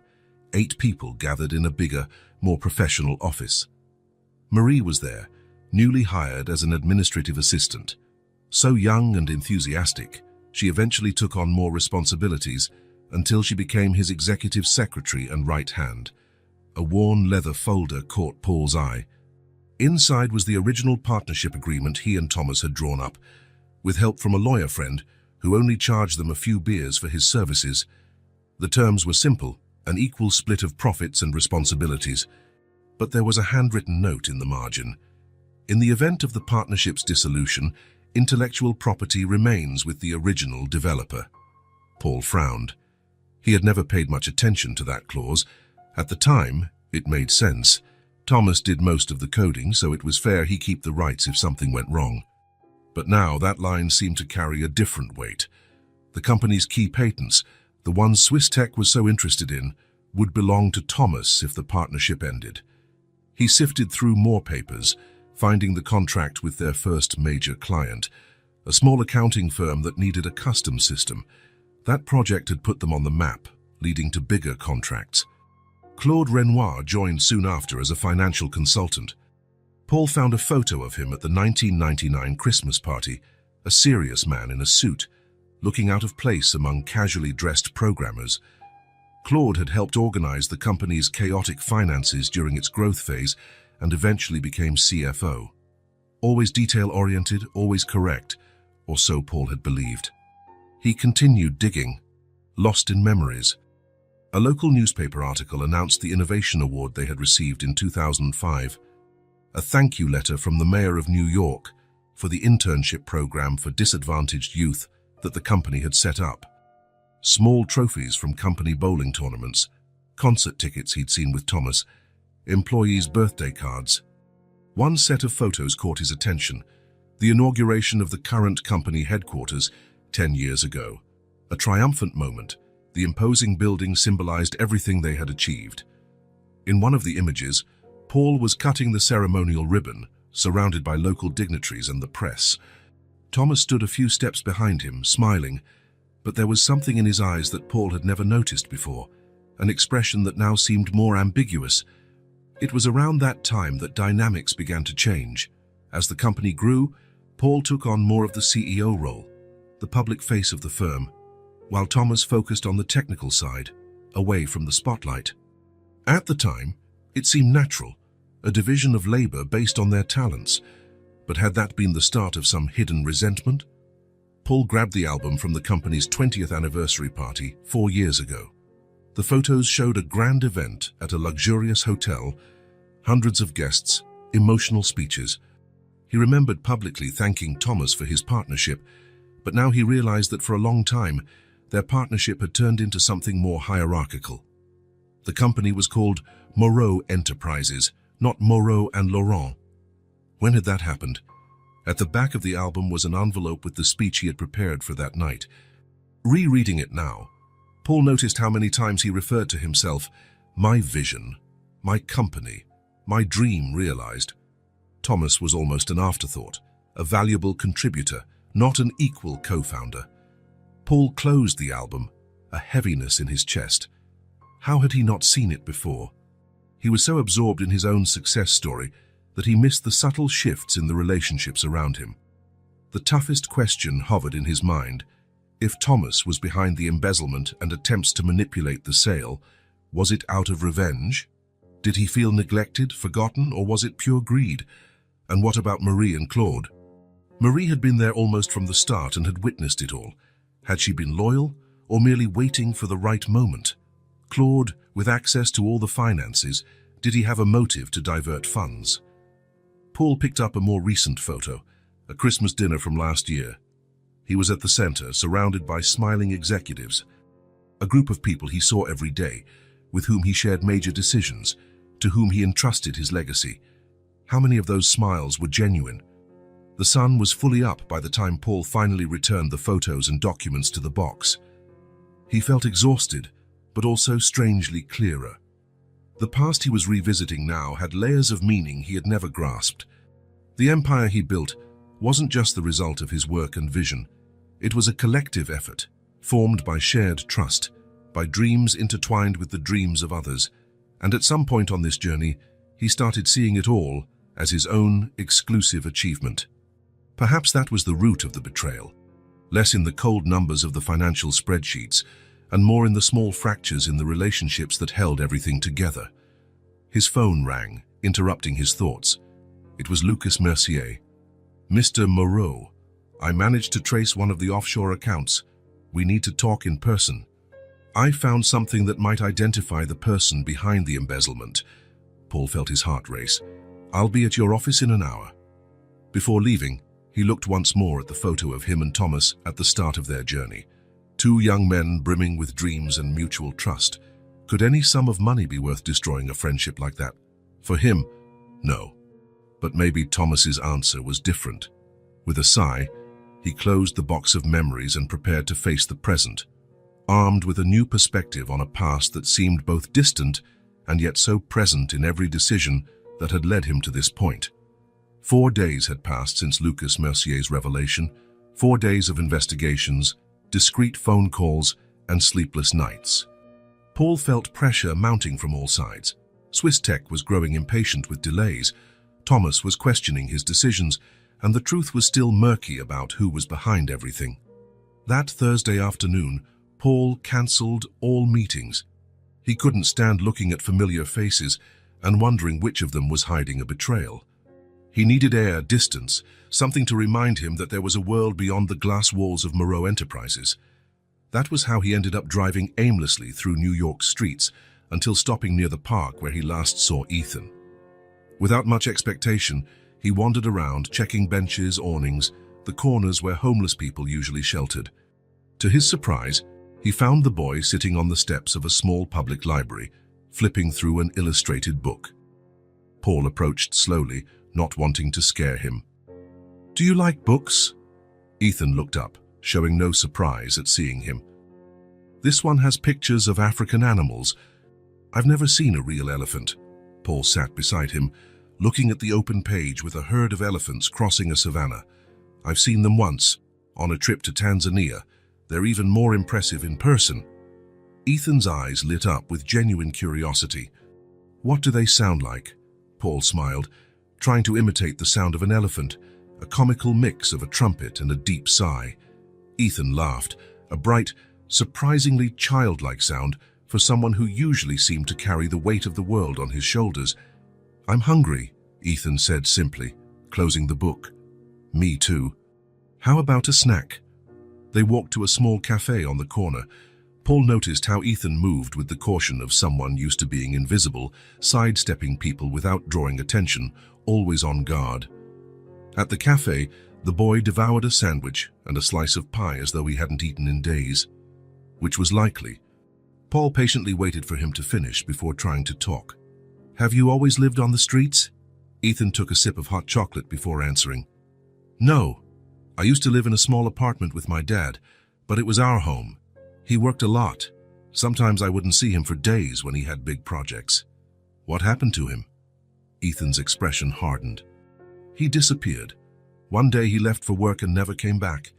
8 people gathered in a bigger, more professional office. Marie was there, newly hired as an administrative assistant. So young and enthusiastic, she eventually took on more responsibilities until she became his executive secretary and right hand. A worn leather folder caught Paul's eye. Inside was the original partnership agreement he and Thomas had drawn up, with help from a lawyer friend who only charged them a few beers for his services. The terms were simple, an equal split of profits and responsibilities, but there was a handwritten note in the margin. In the event of the partnership's dissolution, intellectual property remains with the original developer. Paul frowned. He had never paid much attention to that clause. At the time, it made sense. Thomas did most of the coding, so it was fair he keep the rights if something went wrong. But now that line seemed to carry a different weight. The company's key patents, the ones Swiss Tech was so interested in, would belong to Thomas if the partnership ended. He sifted through more papers, finding the contract with their first major client, a small accounting firm that needed a custom system. That project had put them on the map, leading to bigger contracts. Claude Renoir joined soon after as a financial consultant. Paul found a photo of him at the 1999 Christmas party, a serious man in a suit, looking out of place among casually dressed programmers. Claude had helped organize the company's chaotic finances during its growth phase and eventually became CFO. Always detail-oriented, always correct, or so Paul had believed. He continued digging, lost in memories. A local newspaper article announced the Innovation Award they had received in 2005. A thank you letter from the mayor of New York for the internship program for disadvantaged youth that the company had set up. Small trophies from company bowling tournaments, concert tickets he'd seen with Thomas, employees' birthday cards. One set of photos caught his attention, the inauguration of the current company headquarters 10 years ago. A triumphant moment, the imposing building symbolized everything they had achieved. In one of the images, Paul was cutting the ceremonial ribbon, surrounded by local dignitaries and the press. Thomas stood a few steps behind him, smiling, but there was something in his eyes that Paul had never noticed before, an expression that now seemed more ambiguous. It was around that time that dynamics began to change. As the company grew, Paul took on more of the CEO role, the public face of the firm, while Thomas focused on the technical side, away from the spotlight. At the time, it seemed natural, a division of labor based on their talents. But had that been the start of some hidden resentment? Paul grabbed the album from the company's 20th anniversary party 4 years ago. The photos showed a grand event at a luxurious hotel, hundreds of guests, emotional speeches. He remembered publicly thanking Thomas for his partnership, but now he realized that for a long time, their partnership had turned into something more hierarchical. The company was called Moreau Enterprises, not Moreau and Laurent. When had that happened? At the back of the album was an envelope with the speech he had prepared for that night. Rereading it now, Paul noticed how many times he referred to himself, my vision, my company, my dream realized. Thomas was almost an afterthought, a valuable contributor, not an equal co-founder. Paul closed the album, a heaviness in his chest. How had he not seen it before? He was so absorbed in his own success story that he missed the subtle shifts in the relationships around him. The toughest question hovered in his mind. If Thomas was behind the embezzlement and attempts to manipulate the sale, Was it out of revenge? Did he feel neglected, forgotten, or was it pure greed? And what about Marie and Claude? Marie had been there almost from the start and had witnessed it all. Had she been loyal, or merely waiting for the right moment? Claude, with access to all the finances, did he have a motive to divert funds? Paul picked up a more recent photo, a Christmas dinner from last year. He was at the center, surrounded by smiling executives, a group of people he saw every day, with whom he shared major decisions, to whom he entrusted his legacy. How many of those smiles were genuine? The sun was fully up by the time Paul finally returned the photos and documents to the box. He felt exhausted, but also strangely clearer. The past he was revisiting now had layers of meaning he had never grasped. The empire he built wasn't just the result of his work and vision. It was a collective effort, formed by shared trust, by dreams intertwined with the dreams of others. And at some point on this journey, he started seeing it all as his own exclusive achievement. Perhaps that was the root of the betrayal, less in the cold numbers of the financial spreadsheets, and more in the small fractures in the relationships that held everything together. His phone rang, interrupting his thoughts. It was Lucas Mercier. "Mr. Moreau, I managed to trace one of the offshore accounts. We need to talk in person. I found something that might identify the person behind the embezzlement." Paul felt his heart race. "I'll be at your office in an hour." Before leaving, he looked once more at the photo of him and Thomas at the start of their journey. Two young men brimming with dreams and mutual trust. Could any sum of money be worth destroying a friendship like that? For him, no. But maybe Thomas's answer was different. With a sigh, he closed the box of memories and prepared to face the present, armed with a new perspective on a past that seemed both distant and yet so present in every decision that had led him to this point. 4 days had passed since Lucas Mercier's revelation, 4 days of investigations, discreet phone calls, and sleepless nights. Paul felt pressure mounting from all sides. Swiss Tech was growing impatient with delays, Thomas was questioning his decisions, and the truth was still murky about who was behind everything. That Thursday afternoon, Paul cancelled all meetings. He couldn't stand looking at familiar faces and wondering which of them was hiding a betrayal. He needed air, distance, something to remind him that there was a world beyond the glass walls of Moreau Enterprises. That was how he ended up driving aimlessly through New York streets until stopping near the park where he last saw Ethan. Without much expectation, he wandered around, checking benches, awnings, the corners where homeless people usually sheltered. To his surprise, he found the boy sitting on the steps of a small public library, flipping through an illustrated book. Paul approached slowly, not wanting to scare him. "Do you like books?" Ethan looked up, showing no surprise at seeing him. "This one has pictures of African animals. I've never seen a real elephant." Paul sat beside him, looking at the open page with a herd of elephants crossing a savanna. "I've seen them once, on a trip to Tanzania. They're even more impressive in person." Ethan's eyes lit up with genuine curiosity. "What do they sound like?" Paul smiled, trying to imitate the sound of an elephant, a comical mix of a trumpet and a deep sigh. Ethan laughed, a bright, surprisingly childlike sound for someone who usually seemed to carry the weight of the world on his shoulders. "I'm hungry," Ethan said simply, closing the book. "Me too. How about a snack?" They walked to a small cafe on the corner. Paul noticed how Ethan moved with the caution of someone used to being invisible, sidestepping people without drawing attention, always on guard. At the cafe, the boy devoured a sandwich and a slice of pie as though he hadn't eaten in days. Which was likely. Paul patiently waited for him to finish before trying to talk. "Have you always lived on the streets?" Ethan took a sip of hot chocolate before answering. "No. I used to live in a small apartment with my dad, but it was our home. He worked a lot. Sometimes I wouldn't see him for days when he had big projects." "What happened to him?" Ethan's expression hardened. "He disappeared. One day he left for work and never came back.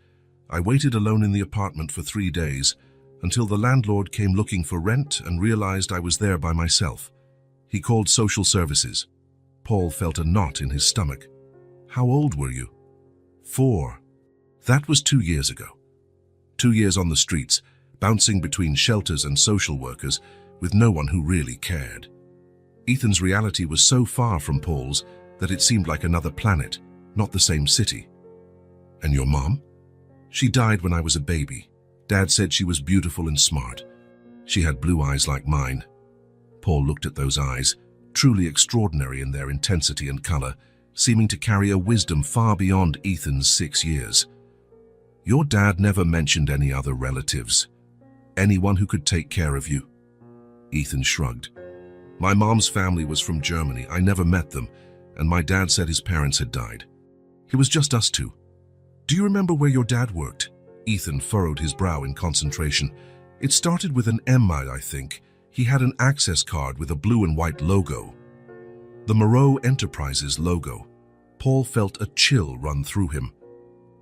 I waited alone in the apartment for 3 days, until the landlord came looking for rent and realized I was there by myself. He called social services." Paul felt a knot in his stomach. "How old were you?" 4. That was 2 years ago. 2 years on the streets, bouncing between shelters and social workers, with no one who really cared. Ethan's reality was so far from Paul's that it seemed like another planet, not the same city. "And your mom?" "She died when I was a baby. Dad said she was beautiful and smart. She had blue eyes like mine." Paul looked at those eyes, truly extraordinary in their intensity and color, seeming to carry a wisdom far beyond Ethan's 6 years. "Your dad never mentioned any other relatives? Anyone who could take care of you?" Ethan shrugged. "My mom's family was from Germany. I never met them, and my dad said his parents had died. It was just us two." "Do you remember where your dad worked?" Ethan furrowed his brow in concentration. "It started with an M, I think. He had an access card with a blue and white logo." The Moreau Enterprises logo. Paul felt a chill run through him.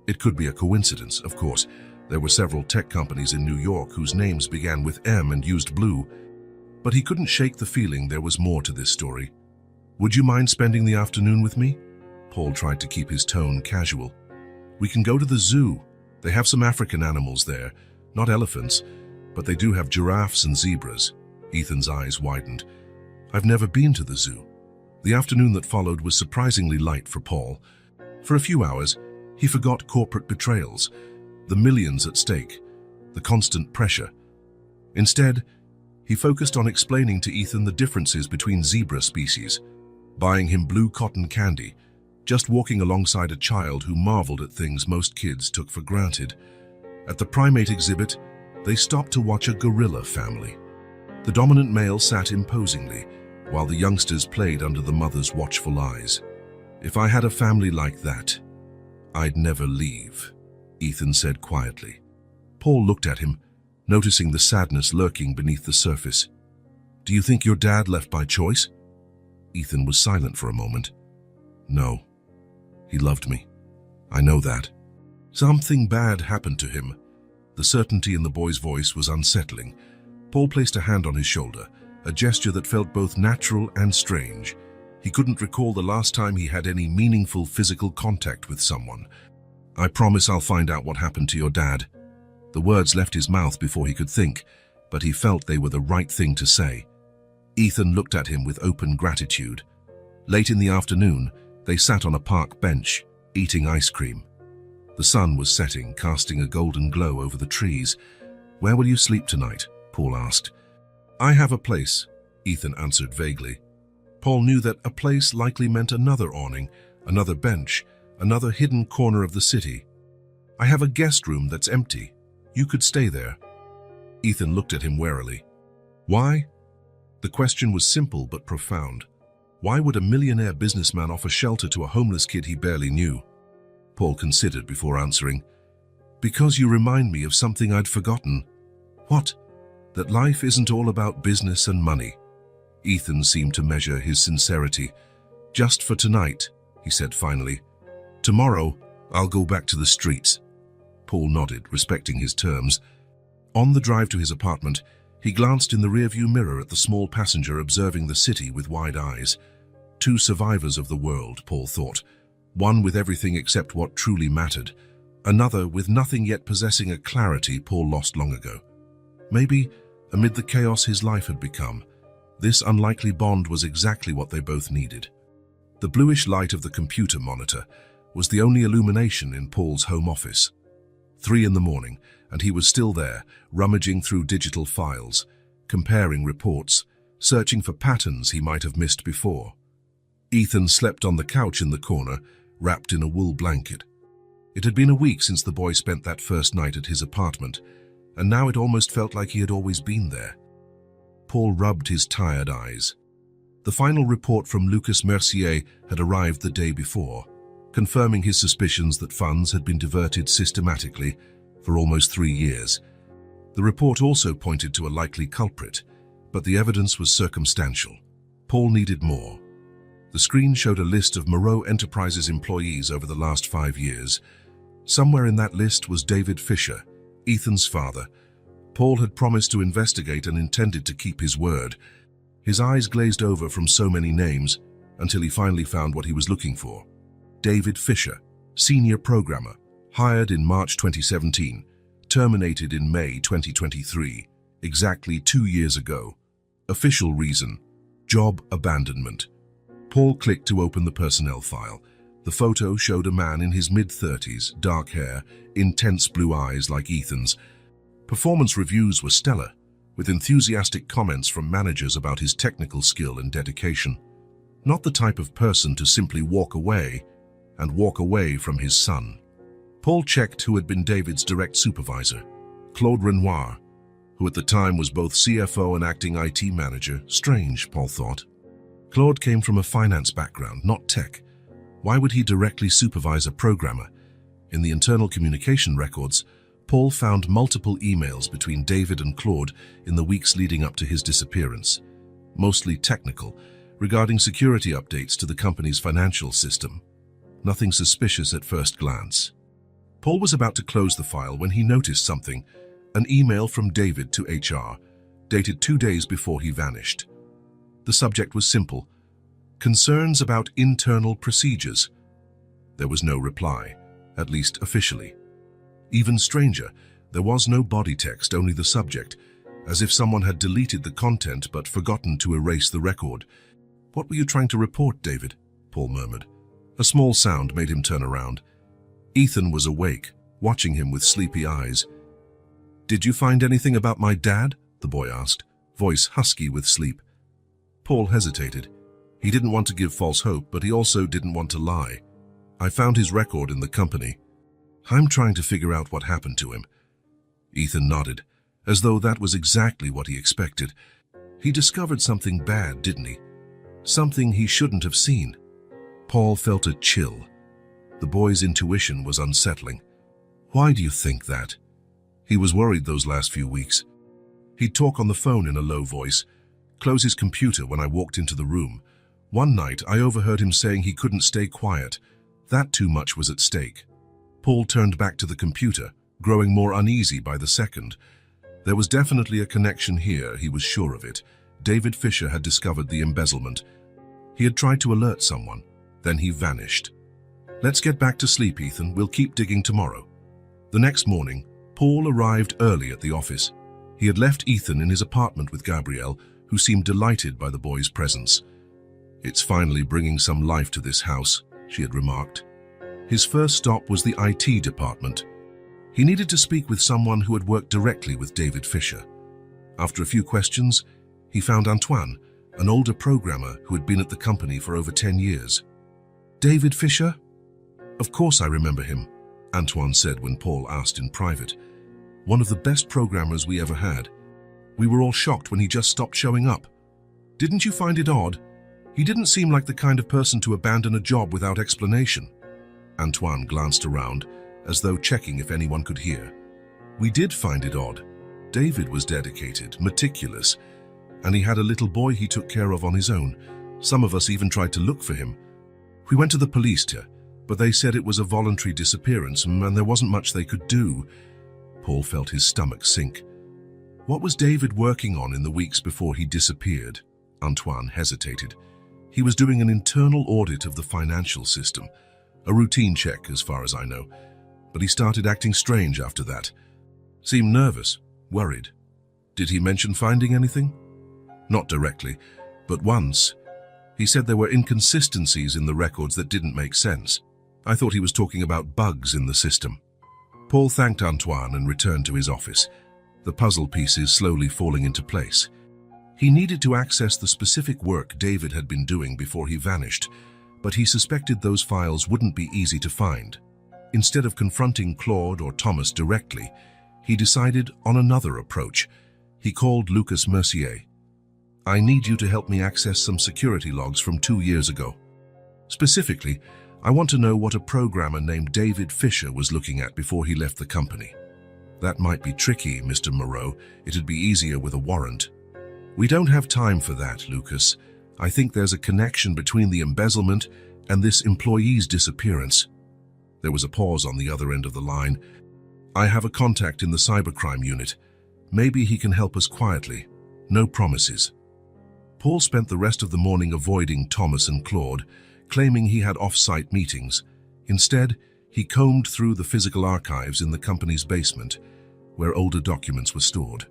It could be a coincidence, of course. There were several tech companies in New York whose names began with M and used blue, but he couldn't shake the feeling there was more to this story. "Would you mind spending the afternoon with me?" Paul tried to keep his tone casual. "We can go to the zoo. They have some African animals there, not elephants, but they do have giraffes and zebras." Ethan's eyes widened. "I've never been to the zoo." The afternoon that followed was surprisingly light for Paul. For a few hours, he forgot corporate betrayals, the millions at stake, the constant pressure. Instead, he focused on explaining to Ethan the differences between zebra species, buying him blue cotton candy, just walking alongside a child who marveled at things most kids took for granted. At the primate exhibit, they stopped to watch a gorilla family. The dominant male sat imposingly, while the youngsters played under the mother's watchful eyes. "If I had a family like that, I'd never leave," Ethan said quietly. Paul looked at him, noticing the sadness lurking beneath the surface. "Do you think your dad left by choice?" Ethan was silent for a moment. "No. He loved me. I know that. Something bad happened to him." The certainty in the boy's voice was unsettling. Paul placed a hand on his shoulder, a gesture that felt both natural and strange. He couldn't recall the last time he had any meaningful physical contact with someone. "I promise I'll find out what happened to your dad." The words left his mouth before he could think, but he felt they were the right thing to say. Ethan looked at him with open gratitude. Late in the afternoon, they sat on a park bench, eating ice cream. The sun was setting, casting a golden glow over the trees. "Where will you sleep tonight?" Paul asked. "I have a place," Ethan answered vaguely. Paul knew that a place likely meant another awning, another bench, another hidden corner of the city. "I have a guest room that's empty. You could stay there." Ethan looked at him warily. "Why?" The question was simple but profound. Why would a millionaire businessman offer shelter to a homeless kid he barely knew? Paul considered before answering. "Because you remind me of something I'd forgotten." "What?" "That life isn't all about business and money." Ethan seemed to measure his sincerity. "Just for tonight," he said finally. "Tomorrow, I'll go back to the streets." Paul nodded, respecting his terms. On the drive to his apartment, he glanced in the rearview mirror at the small passenger observing the city with wide eyes. Two survivors of the world, Paul thought. One with everything except what truly mattered. Another with nothing yet possessing a clarity Paul lost long ago. Maybe, amid the chaos his life had become, this unlikely bond was exactly what they both needed. The bluish light of the computer monitor was the only illumination in Paul's home office. 3 in the morning, and he was still there, rummaging through digital files, comparing reports, searching for patterns he might have missed before. Ethan slept on the couch in the corner, wrapped in a wool blanket. It had been a week since the boy spent that first night at his apartment, and now it almost felt like he had always been there. Paul rubbed his tired eyes. The final report from Lucas Mercier had arrived the day before, confirming his suspicions that funds had been diverted systematically for almost 3 years. The report also pointed to a likely culprit, but the evidence was circumstantial. Paul needed more. The screen showed a list of Moreau Enterprises employees over the last 5 years. Somewhere in that list was David Fisher, Ethan's father. Paul had promised to investigate and intended to keep his word. His eyes glazed over from so many names until he finally found what he was looking for. David Fisher, senior programmer, hired in March 2017, terminated in May 2023, exactly 2 years ago. Official reason: job abandonment. Paul clicked to open the personnel file. The photo showed a man in his mid-30s, dark hair, intense blue eyes like Ethan's. Performance reviews were stellar, with enthusiastic comments from managers about his technical skill and dedication. Not the type of person to simply walk away from his son. Paul checked who had been David's direct supervisor, Claude Renoir, who at the time was both CFO and acting IT manager. Strange, Paul thought. Claude came from a finance background, not tech. Why would he directly supervise a programmer? In the internal communication records, Paul found multiple emails between David and Claude in the weeks leading up to his disappearance, mostly technical, regarding security updates to the company's financial system. Nothing suspicious at first glance. Paul was about to close the file when he noticed something: an email from David to HR, dated 2 days before he vanished. The subject was simple: concerns about internal procedures. There was no reply, at least officially. Even stranger, there was no body text, only the subject, as if someone had deleted the content but forgotten to erase the record. "What were you trying to report, David?" Paul murmured. A small sound made him turn around. Ethan was awake, watching him with sleepy eyes. "Did you find anything about my dad?" the boy asked, voice husky with sleep. Paul hesitated. He didn't want to give false hope, but he also didn't want to lie. "I found his record in the company. I'm trying to figure out what happened to him." Ethan nodded, as though that was exactly what he expected. He discovered something bad, didn't he? Something he shouldn't have seen. Paul felt a chill. The boy's intuition was unsettling. Why do you think that? He was worried those last few weeks. He'd talk on the phone in a low voice, close his computer when I walked into the room. One night, I overheard him saying he couldn't stay quiet. That too much was at stake. Paul turned back to the computer, growing more uneasy by the second. There was definitely a connection here, he was sure of it. David Fisher had discovered the embezzlement. He had tried to alert someone, then he vanished. "Let's get back to sleep, Ethan. We'll keep digging tomorrow." The next morning, Paul arrived early at the office. He had left Ethan in his apartment with Gabrielle, who seemed delighted by the boy's presence. "It's finally bringing some life to this house," she had remarked. His first stop was the IT department. He needed to speak with someone who had worked directly with David Fisher. After a few questions, he found Antoine, an older programmer who had been at the company for over 10 years. "David Fisher? Of course I remember him," Antoine said when Paul asked in private. "One of the best programmers we ever had. We were all shocked when he just stopped showing up. Didn't you find it odd? He didn't seem like the kind of person to abandon a job without explanation." Antoine glanced around, as though checking if anyone could hear. "We did find it odd. David was dedicated, meticulous, and he had a little boy he took care of on his own. Some of us even tried to look for him. We went to the police here, but they said it was a voluntary disappearance and there wasn't much they could do." Paul felt his stomach sink. "What was David working on in the weeks before he disappeared?" Antoine hesitated. "He was doing an internal audit of the financial system, a routine check as far as I know, but he started acting strange after that. Seemed nervous, worried. Did he mention finding anything?" "Not directly, but once. He said there were inconsistencies in the records that didn't make sense. I thought he was talking about bugs in the system." Paul thanked Antoine and returned to his office, the puzzle pieces slowly falling into place. He needed to access the specific work David had been doing before he vanished, but he suspected those files wouldn't be easy to find. Instead of confronting Claude or Thomas directly, he decided on another approach. He called Lucas Mercier. "I need you to help me access some security logs from 2 years ago. Specifically, I want to know what a programmer named David Fisher was looking at before he left the company." "That might be tricky, Mr. Moreau. It'd be easier with a warrant." "We don't have time for that, Lucas. I think there's a connection between the embezzlement and this employee's disappearance." There was a pause on the other end of the line. "I have a contact in the cybercrime unit. Maybe he can help us quietly. No promises." Paul spent the rest of the morning avoiding Thomas and Claude, claiming he had off-site meetings. Instead, he combed through the physical archives in the company's basement, where older documents were stored.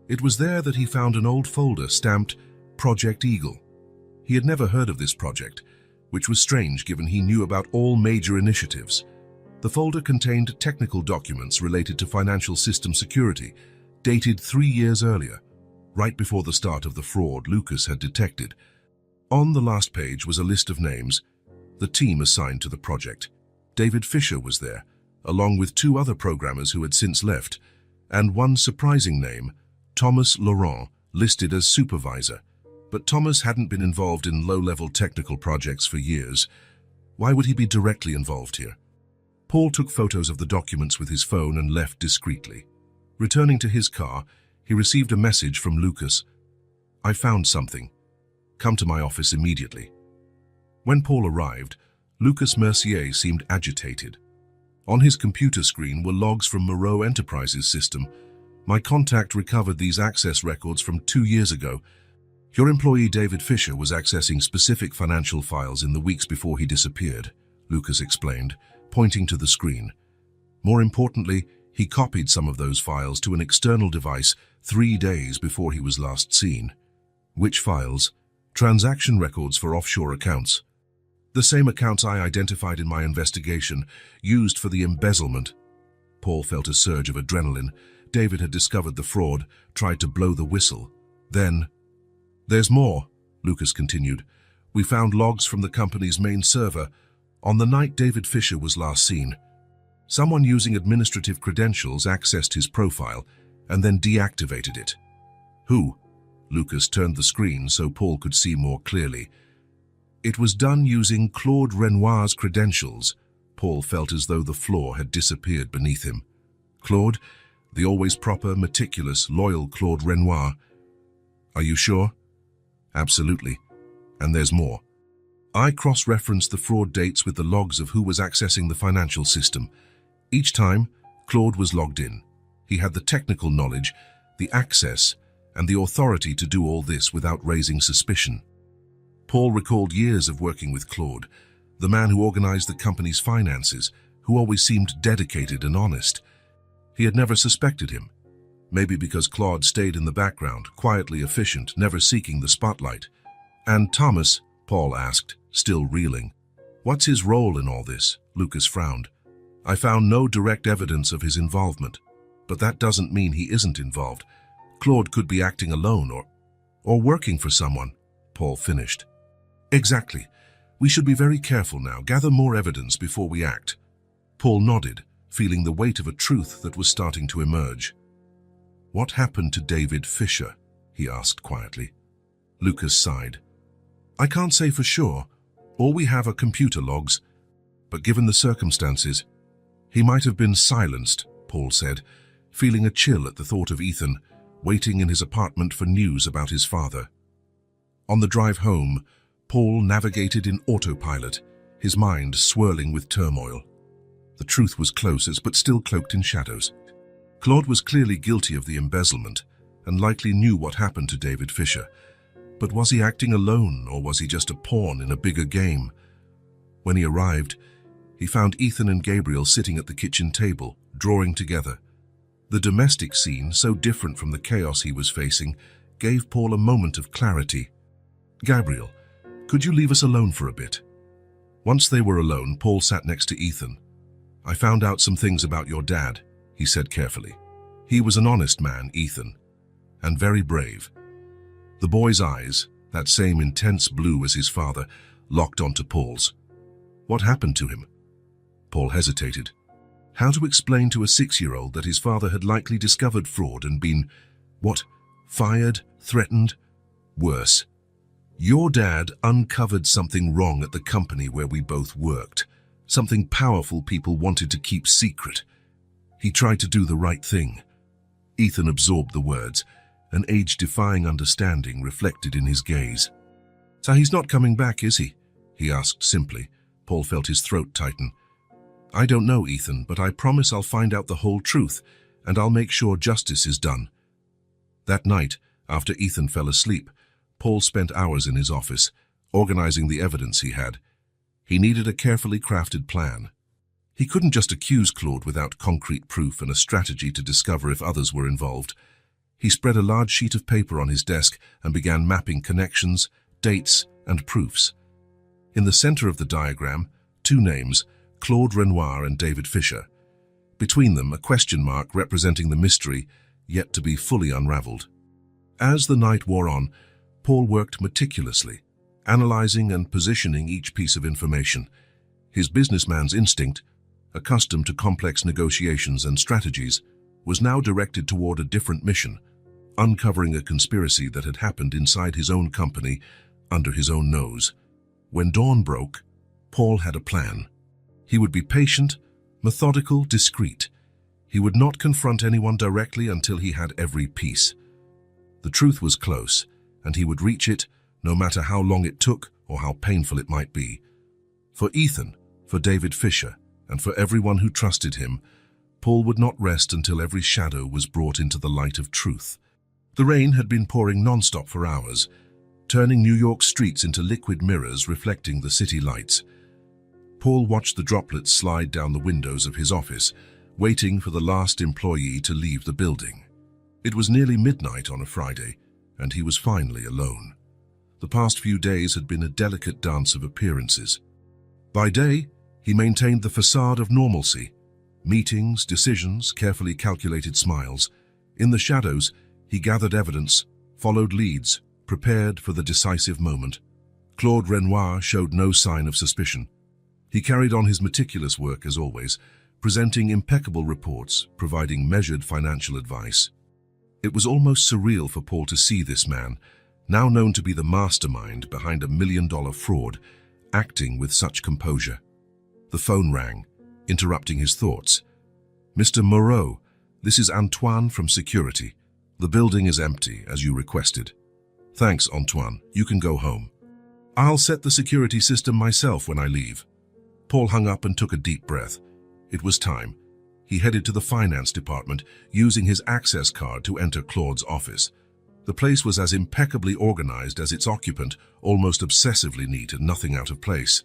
It was there that he found an old folder stamped Project Eagle. He had never heard of this project, which was strange given he knew about all major initiatives. The folder contained technical documents related to financial system security, dated 3 years earlier, right before the start of the fraud Lucas had detected. On the last page was a list of names, the team assigned to the project. David Fisher was there, along with 2 other programmers who had since left, and one surprising name, Thomas Laurent, listed as supervisor. But Thomas hadn't been involved in low-level technical projects for years. Why would he be directly involved here? Paul took photos of the documents with his phone and left discreetly. Returning to his car, he received a message from Lucas. "I found something. Come to my office immediately." When Paul arrived, Lucas Mercier seemed agitated. On his computer screen were logs from Moreau Enterprises' system. "My contact recovered these access records from 2 years ago. Your employee David Fisher was accessing specific financial files in the weeks before he disappeared," Lucas explained, pointing to the screen. More importantly, he copied some of those files to an external device 3 days before he was last seen. "Which files?" "Transaction records for offshore accounts. The same accounts I identified in my investigation, used for the embezzlement." Paul felt a surge of adrenaline. David had discovered the fraud, tried to blow the whistle. Then, "There's more," Lucas continued. "We found logs from the company's main server on the night David Fisher was last seen. Someone using administrative credentials accessed his profile and then deactivated it." "Who?" Lucas turned the screen so Paul could see more clearly. "It was done using Claude Renoir's credentials." Paul felt as though the floor had disappeared beneath him. "Claude? The always proper, meticulous, loyal Claude Renoir? Are you sure?" "Absolutely. And there's more. I cross-referenced the fraud dates with the logs of who was accessing the financial system. Each time, Claude was logged in. He had the technical knowledge, the access, and the authority to do all this without raising suspicion." Paul recalled years of working with Claude, the man who organized the company's finances, who always seemed dedicated and honest. He had never suspected him, maybe because Claude stayed in the background, quietly efficient, never seeking the spotlight. "And Thomas?" Paul asked, still reeling. "What's his role in all this?" Lucas frowned. "I found no direct evidence of his involvement, but that doesn't mean he isn't involved. Claude could be acting alone or working for someone," Paul finished. "Exactly. We should be very careful now, gather more evidence before we act." Paul nodded, feeling the weight of a truth that was starting to emerge. "What happened to David Fisher?" he asked quietly. Lucas sighed. "I can't say for sure. All we have are computer logs. But given the circumstances, he might have been silenced," Paul said, feeling a chill at the thought of Ethan, waiting in his apartment for news about his father. On the drive home, Paul navigated in autopilot, his mind swirling with turmoil. The truth was close, but still cloaked in shadows. Claude was clearly guilty of the embezzlement and likely knew what happened to David Fisher. But was he acting alone, or was he just a pawn in a bigger game? When he arrived, he found Ethan and Gabriel sitting at the kitchen table, drawing together. The domestic scene, so different from the chaos he was facing, gave Paul a moment of clarity. "Gabriel, could you leave us alone for a bit?" Once they were alone, Paul sat next to Ethan. "I found out some things about your dad," he said carefully. "He was an honest man, Ethan, and very brave." The boy's eyes, that same intense blue as his father, locked onto Paul's. "What happened to him?" Paul hesitated. How to explain to a 6-year-old that his father had likely discovered fraud and been, fired, threatened? Worse. "Your dad uncovered something wrong at the company where we both worked, something powerful people wanted to keep secret. He tried to do the right thing." Ethan absorbed the words, an age-defying understanding reflected in his gaze. "So he's not coming back, is he?" he asked simply. Paul felt his throat tighten. "I don't know, Ethan, but I promise I'll find out the whole truth, and I'll make sure justice is done." That night, after Ethan fell asleep, Paul spent hours in his office, organizing the evidence he had. He needed a carefully crafted plan. He couldn't just accuse Claude without concrete proof and a strategy to discover if others were involved. He spread a large sheet of paper on his desk and began mapping connections, dates, and proofs. In the center of the diagram, two names, Claude Renoir and David Fisher. Between them, a question mark representing the mystery yet to be fully unraveled. As the night wore on, Paul worked meticulously, analyzing and positioning each piece of information. His businessman's instinct, accustomed to complex negotiations and strategies, was now directed toward a different mission, uncovering a conspiracy that had happened inside his own company, under his own nose. When dawn broke, Paul had a plan. He would be patient, methodical, discreet. He would not confront anyone directly until he had every piece. The truth was close, and he would reach it, no matter how long it took or how painful it might be. For Ethan, for David Fisher, and for everyone who trusted him, Paul would not rest until every shadow was brought into the light of truth. The rain had been pouring non-stop for hours, turning New York streets into liquid mirrors reflecting the city lights. Paul watched the droplets slide down the windows of his office, waiting for the last employee to leave the building. It was nearly midnight on a Friday, and he was finally alone. The past few days had been a delicate dance of appearances. By day, he maintained the facade of normalcy. Meetings, decisions, carefully calculated smiles. In the shadows, he gathered evidence, followed leads, prepared for the decisive moment. Claude Renoir showed no sign of suspicion. He carried on his meticulous work as always, presenting impeccable reports, providing measured financial advice. It was almost surreal for Paul to see this man, now known to be the mastermind behind a million-dollar fraud, acting with such composure. The phone rang, interrupting his thoughts. "Mr. Moreau, this is Antoine from security. The building is empty, as you requested." "Thanks, Antoine. You can go home." "I'll set the security system myself when I leave." Paul hung up and took a deep breath. It was time. He headed to the finance department, using his access card to enter Claude's office. The place was as impeccably organized as its occupant, almost obsessively neat and nothing out of place.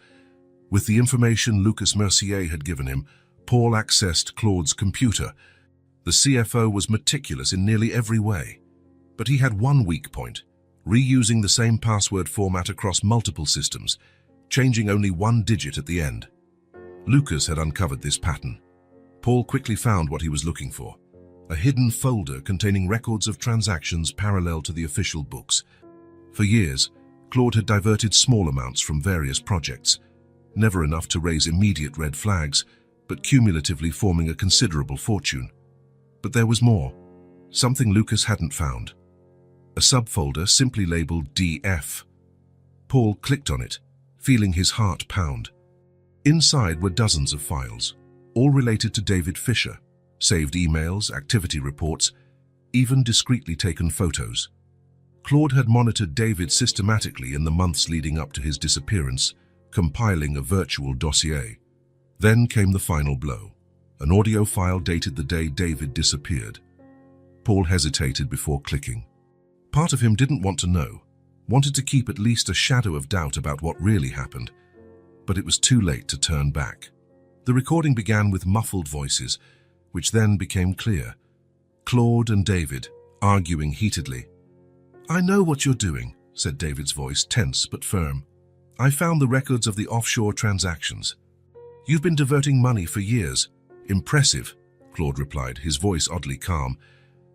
With the information Lucas Mercier had given him, Paul accessed Claude's computer. The CFO was meticulous in nearly every way. But he had one weak point, reusing the same password format across multiple systems, changing only one digit at the end. Lucas had uncovered this pattern. Paul quickly found what he was looking for, a hidden folder containing records of transactions parallel to the official books. For years, Claude had diverted small amounts from various projects, never enough to raise immediate red flags, but cumulatively forming a considerable fortune. But there was more, something Lucas hadn't found. A subfolder simply labeled DF. Paul clicked on it, feeling his heart pound. Inside were dozens of files, all related to David Fisher, saved emails, activity reports, even discreetly taken photos. Claude had monitored David systematically in the months leading up to his disappearance, compiling a virtual dossier. Then came the final blow, an audio file dated the day David disappeared. Paul hesitated before clicking. Part of him didn't want to know, wanted to keep at least a shadow of doubt about what really happened, but it was too late to turn back. The recording began with muffled voices, which then became clear. Claude and David, arguing heatedly. "I know what you're doing," said David's voice, tense but firm. "I found the records of the offshore transactions. You've been diverting money for years." "Impressive," Claude replied, his voice oddly calm.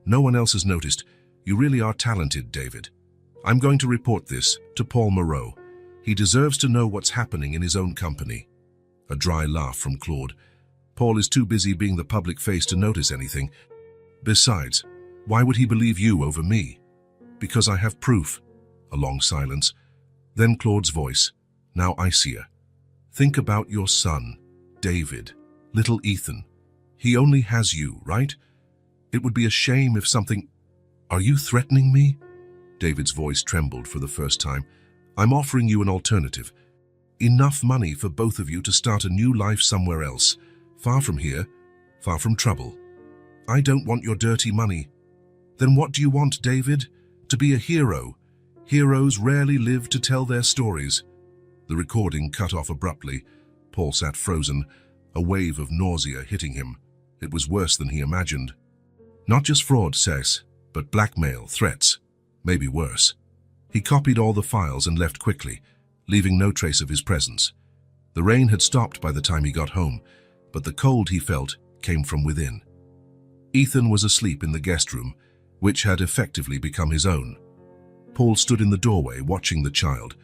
"No one else has noticed. You really are talented, David. I'm going to report this to Paul Moreau. He deserves to know what's happening in his own company." A dry laugh from Claude. "Paul is too busy being the public face to notice anything. Besides, why would he believe you over me?" "Because I have proof." A long silence. Then Claude's voice, now icier. "Think about your son, David, little Ethan. He only has you, right? It would be a shame if something—" "Are you threatening me?" David's voice trembled for the first time. "I'm offering you an alternative. Enough money for both of you to start a new life somewhere else, far from here, far from trouble." "I don't want your dirty money." "Then what do you want, David? To be a hero. Heroes rarely live to tell their stories." The recording cut off abruptly. Paul sat frozen, a wave of nausea hitting him. It was worse than he imagined. "Not just fraud, Cess. But blackmail, threats, maybe worse. He copied all the files and left quickly, leaving no trace of his presence. The rain had stopped by the time he got home, but the cold he felt came from within. Ethan was asleep in the guest room, which had effectively become his own. Paul stood in the doorway watching the child.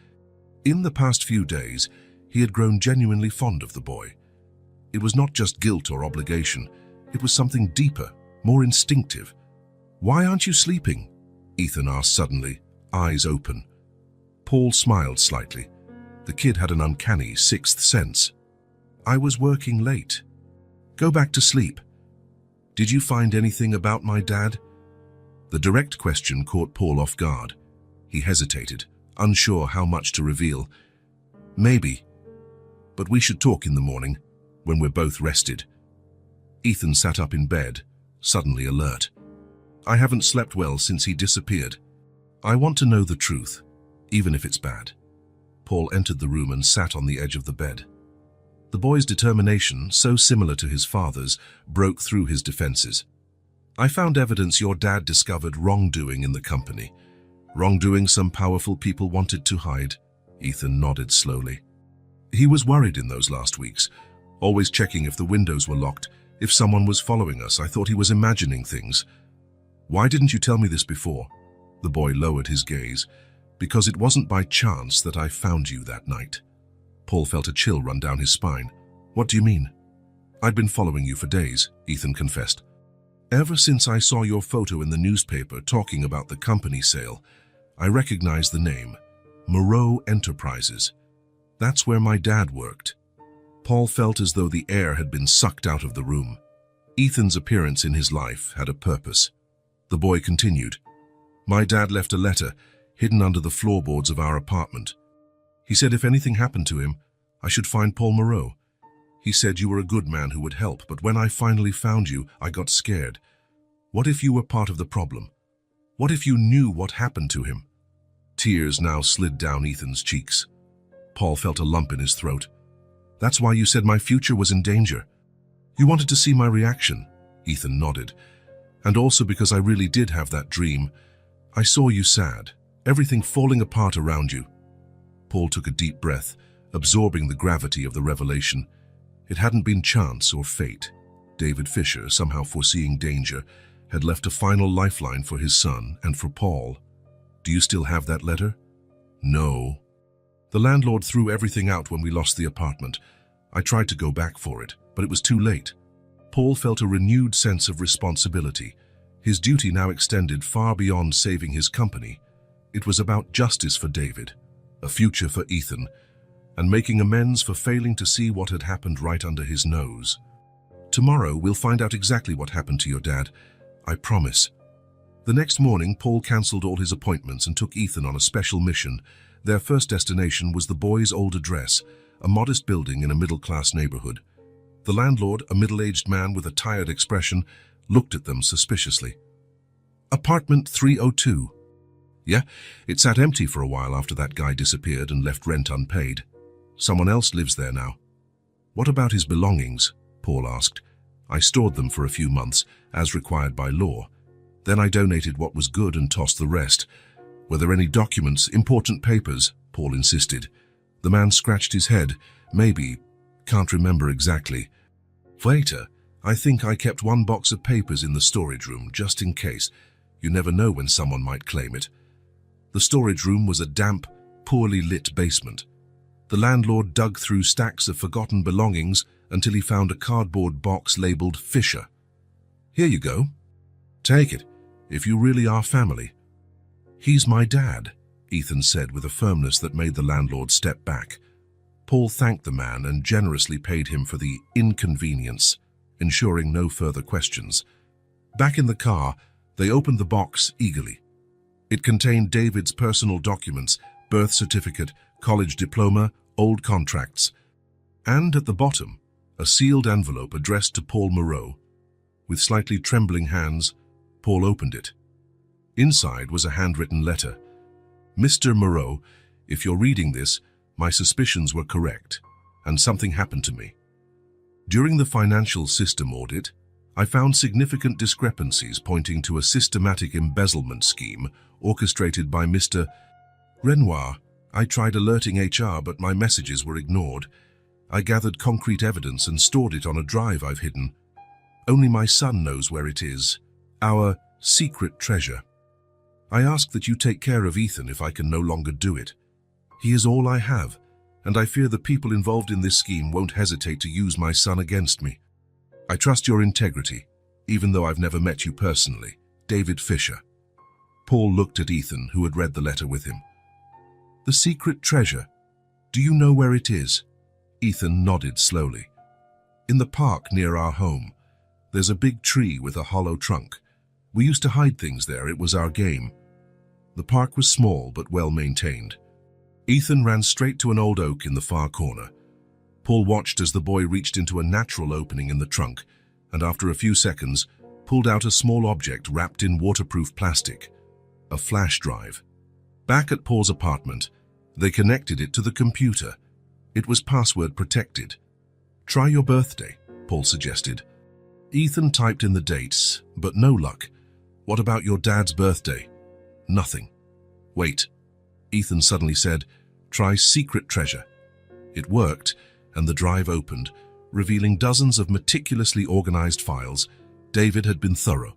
In the past few days, he had grown genuinely fond of the boy. It was not just guilt or obligation, it was something deeper, more instinctive. "Why aren't you sleeping?" Ethan asked suddenly, eyes open. Paul smiled slightly. The kid had an uncanny sixth sense. "I was working late." "Go back to sleep." "Did you find anything about my dad?" The direct question caught Paul off guard. He hesitated, unsure how much to reveal. "Maybe. But we should talk in the morning, when we're both rested." Ethan sat up in bed, suddenly alert. "I haven't slept well since he disappeared. I want to know the truth, even if it's bad." Paul entered the room and sat on the edge of the bed. The boy's determination, so similar to his father's, broke through his defenses. "I found evidence your dad discovered wrongdoing in the company. Wrongdoing some powerful people wanted to hide." Ethan nodded slowly. "He was worried in those last weeks, always checking if the windows were locked, if someone was following us. I thought he was imagining things." "Why didn't you tell me this before?" The boy lowered his gaze. "Because it wasn't by chance that I found you that night." Paul felt a chill run down his spine. "What do you mean?" "I'd been following you for days," Ethan confessed. "Ever since I saw your photo in the newspaper talking about the company sale, I recognized the name, Moreau Enterprises. That's where my dad worked." Paul felt as though the air had been sucked out of the room. Ethan's appearance in his life had a purpose. The boy continued. "My dad left a letter hidden under the floorboards of our apartment. He said if anything happened to him, I should find Paul Moreau. He said you were a good man who would help, but when I finally found you, I got scared. What if you were part of the problem? What if you knew what happened to him?" Tears now slid down Ethan's cheeks. Paul felt a lump in his throat. "That's why you said my future was in danger. You wanted to see my reaction." Ethan nodded. "And also because I really did have that dream. I saw you sad, everything falling apart around you." Paul took a deep breath, absorbing the gravity of the revelation. It hadn't been chance or fate. David Fisher, somehow foreseeing danger, had left a final lifeline for his son and for Paul. "Do you still have that letter?" "No. The landlord threw everything out when we lost the apartment. I tried to go back for it, but it was too late." Paul felt a renewed sense of responsibility. His duty now extended far beyond saving his company. It was about justice for David, a future for Ethan, and making amends for failing to see what had happened right under his nose. "Tomorrow we'll find out exactly what happened to your dad. I promise." The next morning, Paul cancelled all his appointments and took Ethan on a special mission. Their first destination was the boy's old address, a modest building in a middle-class neighborhood. The landlord, a middle-aged man with a tired expression, looked at them suspiciously. "Apartment 302. "Yeah, it sat empty for a while after that guy disappeared and left rent unpaid. Someone else lives there now." "What about his belongings?" Paul asked. "I stored them for a few months, as required by law. Then I donated what was good and tossed the rest. Were there any documents, important papers?" Paul insisted. The man scratched his head. "Maybe. Can't remember exactly. Waiter, I think I kept one box of papers in the storage room, just in case. You never know when someone might claim it." The storage room was a damp, poorly lit basement. The landlord dug through stacks of forgotten belongings until he found a cardboard box labeled Fisher. "Here you go. Take it, if you really are family." "He's my dad," Ethan said with a firmness that made the landlord step back. Paul thanked the man and generously paid him for the inconvenience, ensuring no further questions. Back in the car, they opened the box eagerly. It contained David's personal documents, birth certificate, college diploma, old contracts, and at the bottom, a sealed envelope addressed to Paul Moreau. With slightly trembling hands, Paul opened it. Inside was a handwritten letter. "Mr. Moreau, if you're reading this, my suspicions were correct, and something happened to me. During the financial system audit, I found significant discrepancies pointing to a systematic embezzlement scheme orchestrated by Mr. Renoir. I tried alerting HR, but my messages were ignored. I gathered concrete evidence and stored it on a drive I've hidden. Only my son knows where it is. Our secret treasure. I ask that you take care of Ethan if I can no longer do it. He is all I have, and I fear the people involved in this scheme won't hesitate to use my son against me. I trust your integrity, even though I've never met you personally. David Fisher. Paul looked at Ethan, who had read the letter with him. The secret treasure. Do you know where it is? Ethan nodded slowly. In the park near our home. There's a big tree with a hollow trunk. We used to hide things there. It was our game. The park was small but well maintained. Ethan ran straight to an old oak in the far corner. Paul watched as the boy reached into a natural opening in the trunk, and after a few seconds, pulled out a small object wrapped in waterproof plastic. A flash drive. Back at Paul's apartment, they connected it to the computer. It was password protected. Try your birthday, Paul suggested. Ethan typed in the dates, but no luck. What about your dad's birthday? Nothing. Wait. Ethan suddenly said, try secret treasure. It worked, and the drive opened, revealing dozens of meticulously organized files. David had been thorough,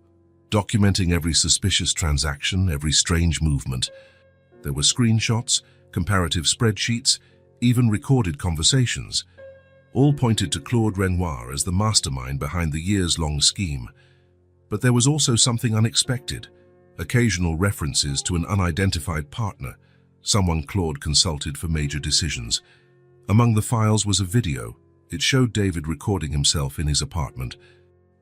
documenting every suspicious transaction, every strange movement. There were screenshots, comparative spreadsheets, even recorded conversations. All pointed to Claude Renoir as the mastermind behind the years-long scheme. But there was also something unexpected, occasional references to an unidentified partner, someone Claude consulted for major decisions. Among the files was a video. It showed David recording himself in his apartment.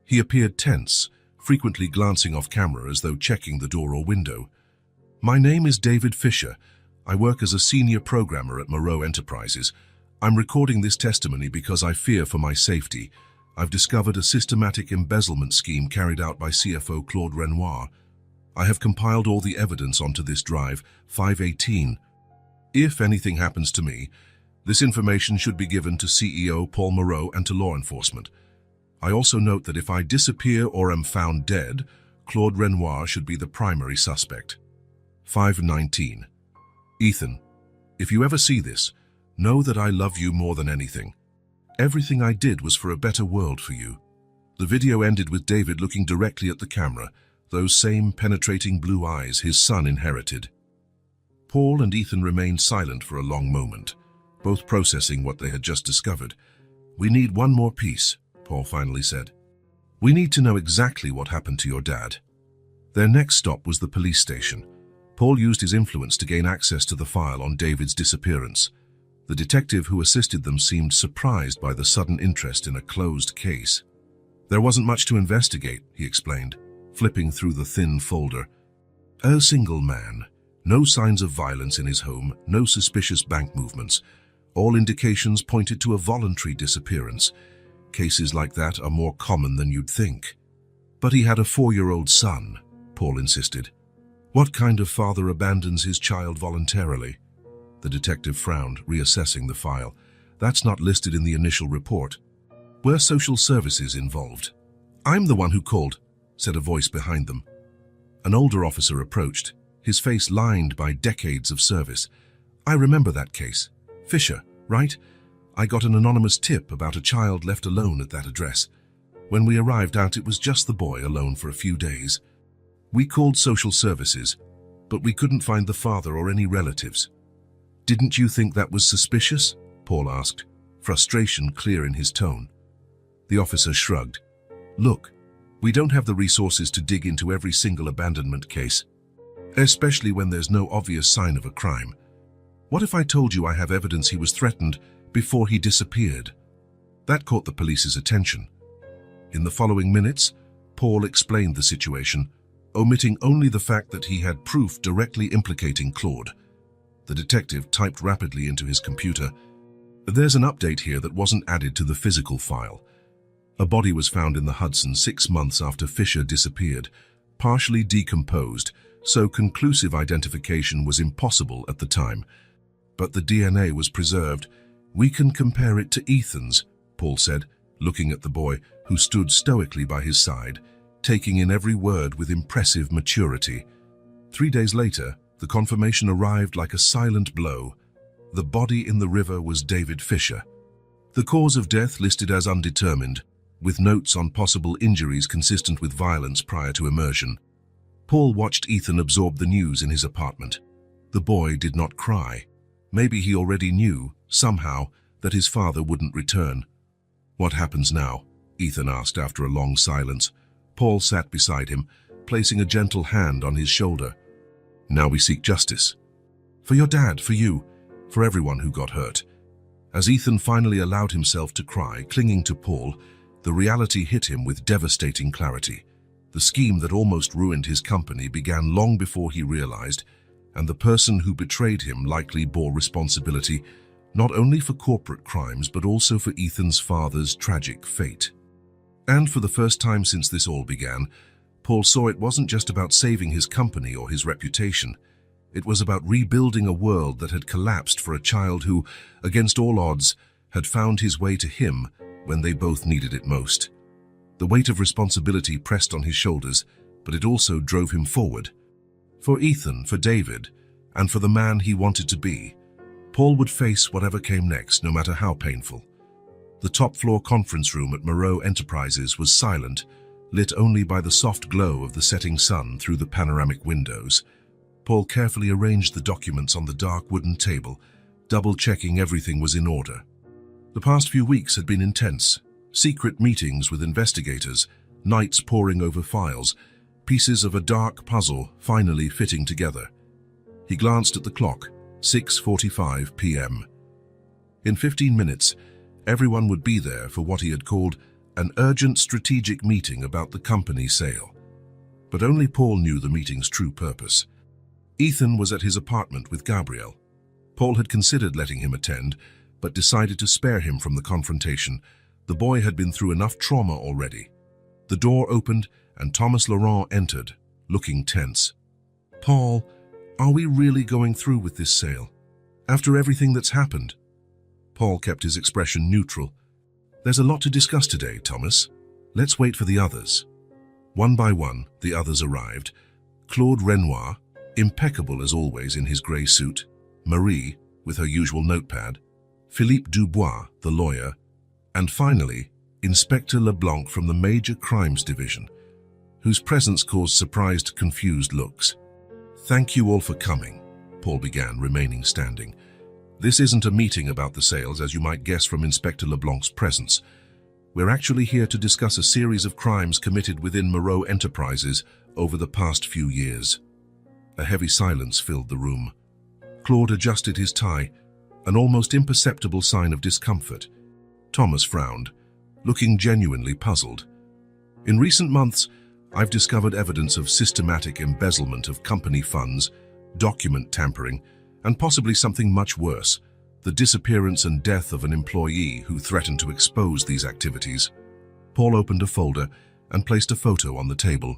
He appeared tense, frequently glancing off camera as though checking the door or window. My name is David Fisher. I work as a senior programmer at Moreau Enterprises. I'm recording this testimony because I fear for my safety. I've discovered a systematic embezzlement scheme carried out by CFO Claude Renoir. I have compiled all the evidence onto this drive, 518. If anything happens to me, this information should be given to CEO Paul Moreau and to law enforcement. I also note that if I disappear or am found dead, Claude Renoir should be the primary suspect. 519. Ethan, if you ever see this, know that I love you more than anything. Everything I did was for a better world for you. The video ended with David looking directly at the camera, those same penetrating blue eyes his son inherited. Paul and Ethan remained silent for a long moment, both processing what they had just discovered. We need one more piece, Paul finally said. We need to know exactly what happened to your dad. Their next stop was the police station. Paul used his influence to gain access to the file on David's disappearance. The detective who assisted them seemed surprised by the sudden interest in a closed case. There wasn't much to investigate, he explained, flipping through the thin folder. A single man. No signs of violence in his home, no suspicious bank movements. All indications pointed to a voluntary disappearance. Cases like that are more common than you'd think. But he had a 4-year-old son, Paul insisted. What kind of father abandons his child voluntarily? The detective frowned, reassessing the file. That's not listed in the initial report. Were social services involved? I'm the one who called, said a voice behind them. An older officer approached, his face lined by decades of service. I remember that case. Fisher, right? I got an anonymous tip about a child left alone at that address. When we arrived out, it was just the boy alone for a few days. We called social services, but we couldn't find the father or any relatives. Didn't you think that was suspicious? Paul asked, frustration clear in his tone. The officer shrugged. Look, we don't have the resources to dig into every single abandonment case, especially when there's no obvious sign of a crime. What if I told you I have evidence he was threatened before he disappeared? That caught the police's attention. In the following minutes, Paul explained the situation, omitting only the fact that he had proof directly implicating Claude. The detective typed rapidly into his computer. There's an update here that wasn't added to the physical file. A body was found in the Hudson 6 months after Fisher disappeared, partially decomposed, so conclusive identification was impossible at the time. But the DNA was preserved. We can compare it to Ethan's, Paul said, looking at the boy, who stood stoically by his side, taking in every word with impressive maturity. 3 days later, the confirmation arrived like a silent blow. The body in the river was David Fisher. The cause of death listed as undetermined, with notes on possible injuries consistent with violence prior to immersion. Paul watched Ethan absorb the news in his apartment. The boy did not cry. Maybe he already knew, somehow, that his father wouldn't return. "What happens now?" Ethan asked after a long silence. Paul sat beside him, placing a gentle hand on his shoulder. "Now we seek justice. For your dad, for you, for everyone who got hurt." As Ethan finally allowed himself to cry, clinging to Paul, the reality hit him with devastating clarity. The scheme that almost ruined his company began long before he realized, and the person who betrayed him likely bore responsibility not only for corporate crimes but also for Ethan's father's tragic fate. And for the first time since this all began, Paul saw it wasn't just about saving his company or his reputation. It was about rebuilding a world that had collapsed for a child who, against all odds, had found his way to him when they both needed it most. The weight of responsibility pressed on his shoulders, but it also drove him forward. For Ethan, for David, and for the man he wanted to be, Paul would face whatever came next, no matter how painful. The top-floor conference room at Millionaire Enterprises was silent, lit only by the soft glow of the setting sun through the panoramic windows. Paul carefully arranged the documents on the dark wooden table, double-checking everything was in order. The past few weeks had been intense. Secret meetings with investigators, nights poring over files, pieces of a dark puzzle finally fitting together. He glanced at the clock, 6:45 p.m. In 15 minutes, everyone would be there for what he had called an urgent strategic meeting about the company sale. But only Paul knew the meeting's true purpose. Ethan was at his apartment with Gabrielle. Paul had considered letting him attend, but decided to spare him from the confrontation. The boy had been through enough trauma already. The door opened and Thomas Laurent entered, looking tense. "Paul, are we really going through with this sale? After everything that's happened?" Paul kept his expression neutral. "There's a lot to discuss today, Thomas. Let's wait for the others." One by one, the others arrived. Claude Renoir, impeccable as always in his grey suit, Marie, with her usual notepad, Philippe Dubois, the lawyer, and finally, Inspector Leblanc from the Major Crimes Division, whose presence caused surprised, confused looks. "Thank you all for coming," Paul began, remaining standing. "This isn't a meeting about the sales, as you might guess from Inspector Leblanc's presence. We're actually here to discuss a series of crimes committed within Millionaire Enterprises over the past few years." A heavy silence filled the room. Claude adjusted his tie, an almost imperceptible sign of discomfort. Thomas frowned, looking genuinely puzzled. "In recent months, I've discovered evidence of systematic embezzlement of company funds, document tampering, and possibly something much worse, the disappearance and death of an employee who threatened to expose these activities." Paul opened a folder and placed a photo on the table.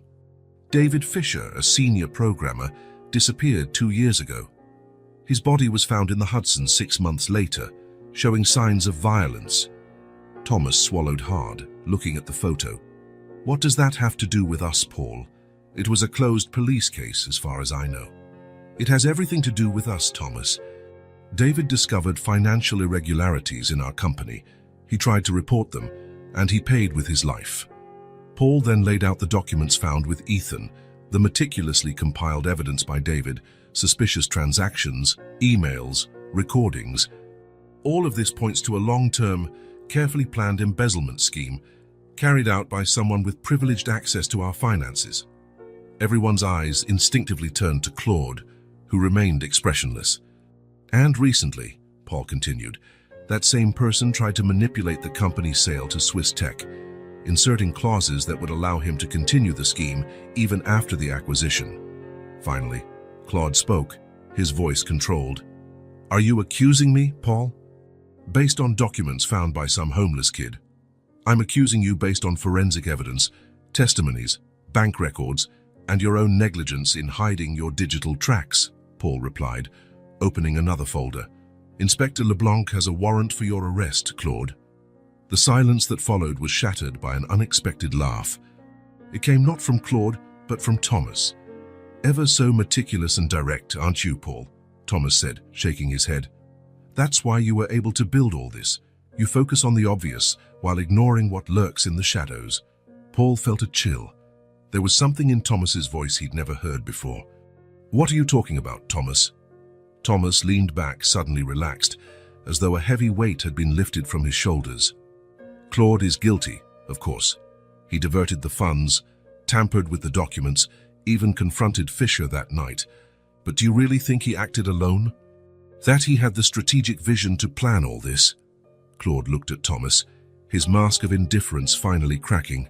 David Fisher, a senior programmer, disappeared 2 years ago. His body was found in the Hudson 6 months later, showing signs of violence. Thomas swallowed hard, looking at the photo. "What does that have to do with us, Paul? It was a closed police case, as far as I know." "It has everything to do with us, Thomas. David discovered financial irregularities in our company. He tried to report them, and he paid with his life." Paul then laid out the documents found with Ethan, the meticulously compiled evidence by David, suspicious transactions, emails, recordings. All of this points to a long-term, carefully planned embezzlement scheme carried out by someone with privileged access to our finances. Everyone's eyes instinctively turned to Claude, who remained expressionless. "And recently," Paul continued, "that same person tried to manipulate the company's sale to Swiss Tech, inserting clauses that would allow him to continue the scheme even after the acquisition." Finally, Claude spoke, his voice controlled. "Are you accusing me, Paul?" "Based on documents found by some homeless kid. I'm accusing you based on forensic evidence, testimonies, bank records, and your own negligence in hiding your digital tracks," Paul replied, opening another folder. "Inspector Leblanc has a warrant for your arrest, Claude." The silence that followed was shattered by an unexpected laugh. It came not from Claude, but from Thomas. "Ever so meticulous and direct, aren't you, Paul?" Thomas said, shaking his head. "That's why you were able to build all this. You focus on the obvious, while ignoring what lurks in the shadows." Paul felt a chill. There was something in Thomas's voice he'd never heard before. "What are you talking about, Thomas?" Thomas leaned back, suddenly relaxed, as though a heavy weight had been lifted from his shoulders. "Claude is guilty, of course. He diverted the funds, tampered with the documents, even confronted Fisher that night. But do you really think he acted alone? That he had the strategic vision to plan all this?" Claude looked at Thomas, his mask of indifference finally cracking.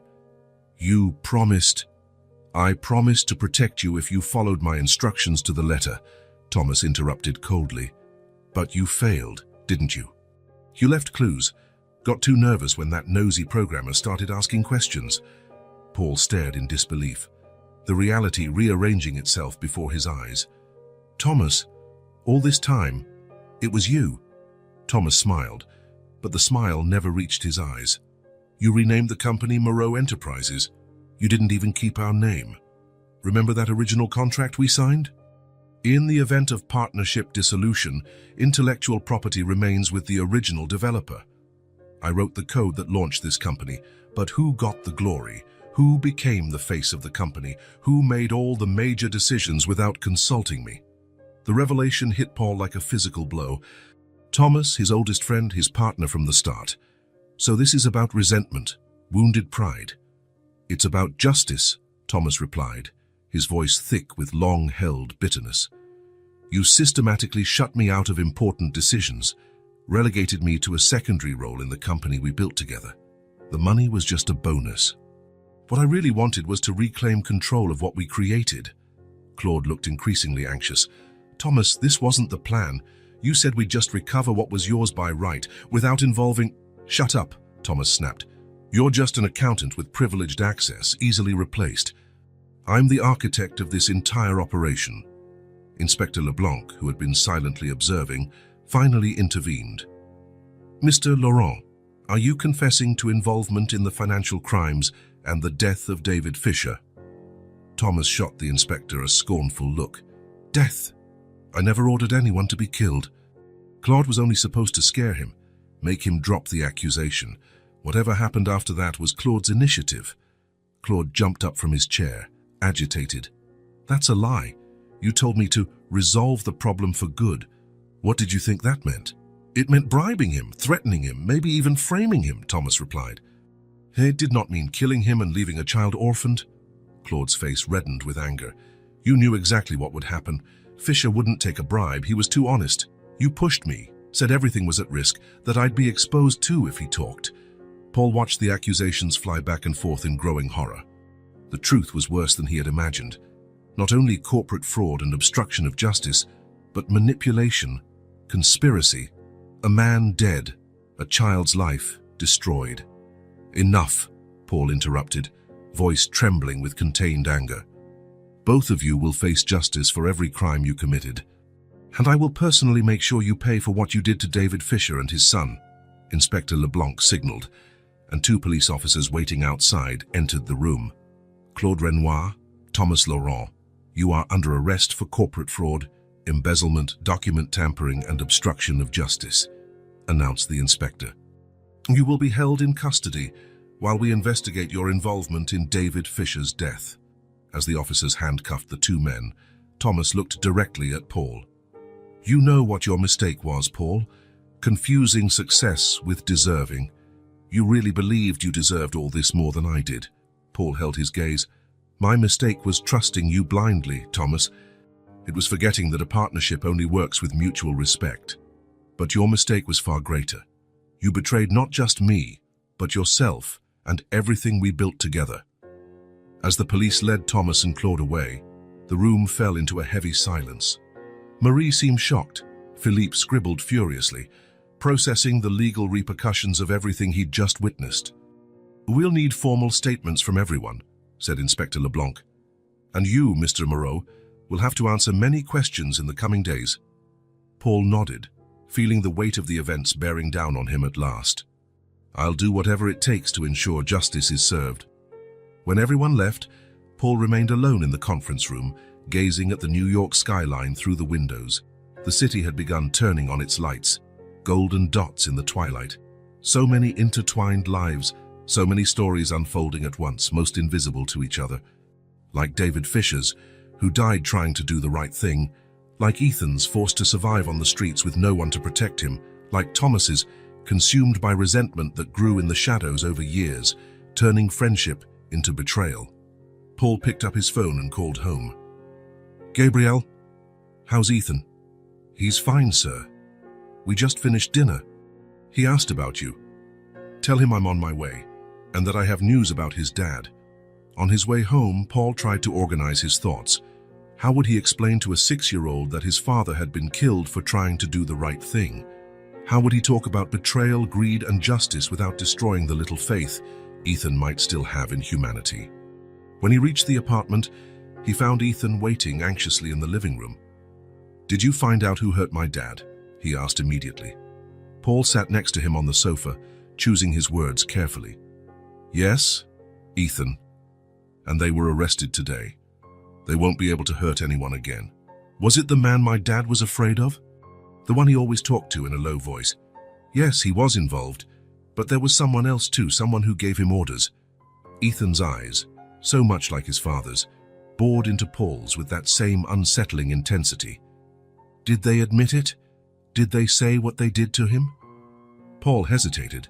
"You promised—" "I promised to protect you if you followed my instructions to the letter," Thomas interrupted coldly. "But you failed, didn't you? You left clues, got too nervous when that nosy programmer started asking questions." Paul stared in disbelief, the reality rearranging itself before his eyes. "Thomas, all this time, it was you." Thomas smiled, but the smile never reached his eyes. "You renamed the company Moreau Enterprises. You didn't even keep our name. Remember that original contract we signed? In the event of partnership dissolution, intellectual property remains with the original developer. I wrote the code that launched this company, but who got the glory? Who became the face of the company? Who made all the major decisions without consulting me?" The revelation hit Paul like a physical blow. Thomas, his oldest friend, his partner from the start. "So this is about resentment, wounded pride." "It's about justice," Thomas replied, his voice thick with long-held bitterness. "You systematically shut me out of important decisions, relegated me to a secondary role in the company we built together. The money was just a bonus. What I really wanted was to reclaim control of what we created." Claude looked increasingly anxious. "Thomas, this wasn't the plan. You said we'd just recover what was yours by right, without involving—" "Shut up," Thomas snapped. "You're just an accountant with privileged access, easily replaced. I'm the architect of this entire operation." Inspector LeBlanc, who had been silently observing, finally intervened. "Mr. Laurent, are you confessing to involvement in the financial crimes and the death of David Fisher?" Thomas shot the inspector a scornful look. "Death? I never ordered anyone to be killed." Claude was only supposed to scare him, make him drop the accusation. Whatever happened after that was Claude's initiative. Claude jumped up from his chair, agitated. "That's a lie. You told me to resolve the problem for good. What did you think that meant?" "It meant bribing him, threatening him, maybe even framing him," Thomas replied. "It did not mean killing him and leaving a child orphaned." Claude's face reddened with anger. "You knew exactly what would happen. Fisher wouldn't take a bribe. He was too honest. You pushed me, said everything was at risk, that I'd be exposed too if he talked." Paul watched the accusations fly back and forth in growing horror. The truth was worse than he had imagined. Not only corporate fraud and obstruction of justice, but manipulation, conspiracy, a man dead, a child's life destroyed. "Enough," Paul interrupted, voice trembling with contained anger. "Both of you will face justice for every crime you committed. And I will personally make sure you pay for what you did to David Fisher and his son," Inspector LeBlanc signaled, and two police officers waiting outside entered the room. "Claude Renoir, Thomas Laurent, you are under arrest for corporate fraud, embezzlement, document tampering, and obstruction of justice," announced the inspector. "You will be held in custody while we investigate your involvement in David Fisher's death." As the officers handcuffed the two men, Thomas looked directly at Paul. "You know what your mistake was, Paul. Confusing success with deserving. You really believed you deserved all this more than I did." Paul held his gaze. "My mistake was trusting you blindly, Thomas. It was forgetting that a partnership only works with mutual respect. But your mistake was far greater. You betrayed not just me, but yourself and everything we built together." As the police led Thomas and Claude away, the room fell into a heavy silence. Marie seemed shocked. Philippe scribbled furiously, processing the legal repercussions of everything he'd just witnessed. "We'll need formal statements from everyone," said Inspector LeBlanc. "And you, Mr. Moreau, will have to answer many questions in the coming days." Paul nodded, feeling the weight of the events bearing down on him at last. I'll do whatever it takes to ensure justice is served." When everyone left, Paul remained alone in the conference room, gazing at the New York skyline through the windows. The city had begun turning on its lights, golden dots in the twilight. So many intertwined lives, so many stories unfolding at once, most invisible to each other. Like David Fisher's, who died trying to do the right thing. Like Ethan's, forced to survive on the streets with no one to protect him. Like Thomas's, consumed by resentment that grew in the shadows over years, turning friendship into betrayal. Paul picked up his phone and called home. "Gabriel, how's Ethan?" "He's fine, sir. We just finished dinner. He asked about you. Tell him I'm on my way, and that I have news about his dad." On his way home, Paul tried to organize his thoughts. How would he explain to a 6-year-old that his father had been killed for trying to do the right thing? How would he talk about betrayal, greed, and justice without destroying the little faith Ethan might still have in humanity? When he reached the apartment, he found Ethan waiting anxiously in the living room. "Did you find out who hurt my dad?" he asked immediately. Paul sat next to him on the sofa, choosing his words carefully. "Yes, Ethan. And they were arrested today. They won't be able to hurt anyone again." "Was it the man my dad was afraid of? The one he always talked to in a low voice?" "Yes, he was involved, but there was someone else too, someone who gave him orders." Ethan's eyes, so much like his father's, bored into Paul's with that same unsettling intensity. "Did they admit it? Did they say what they did to him?" Paul hesitated,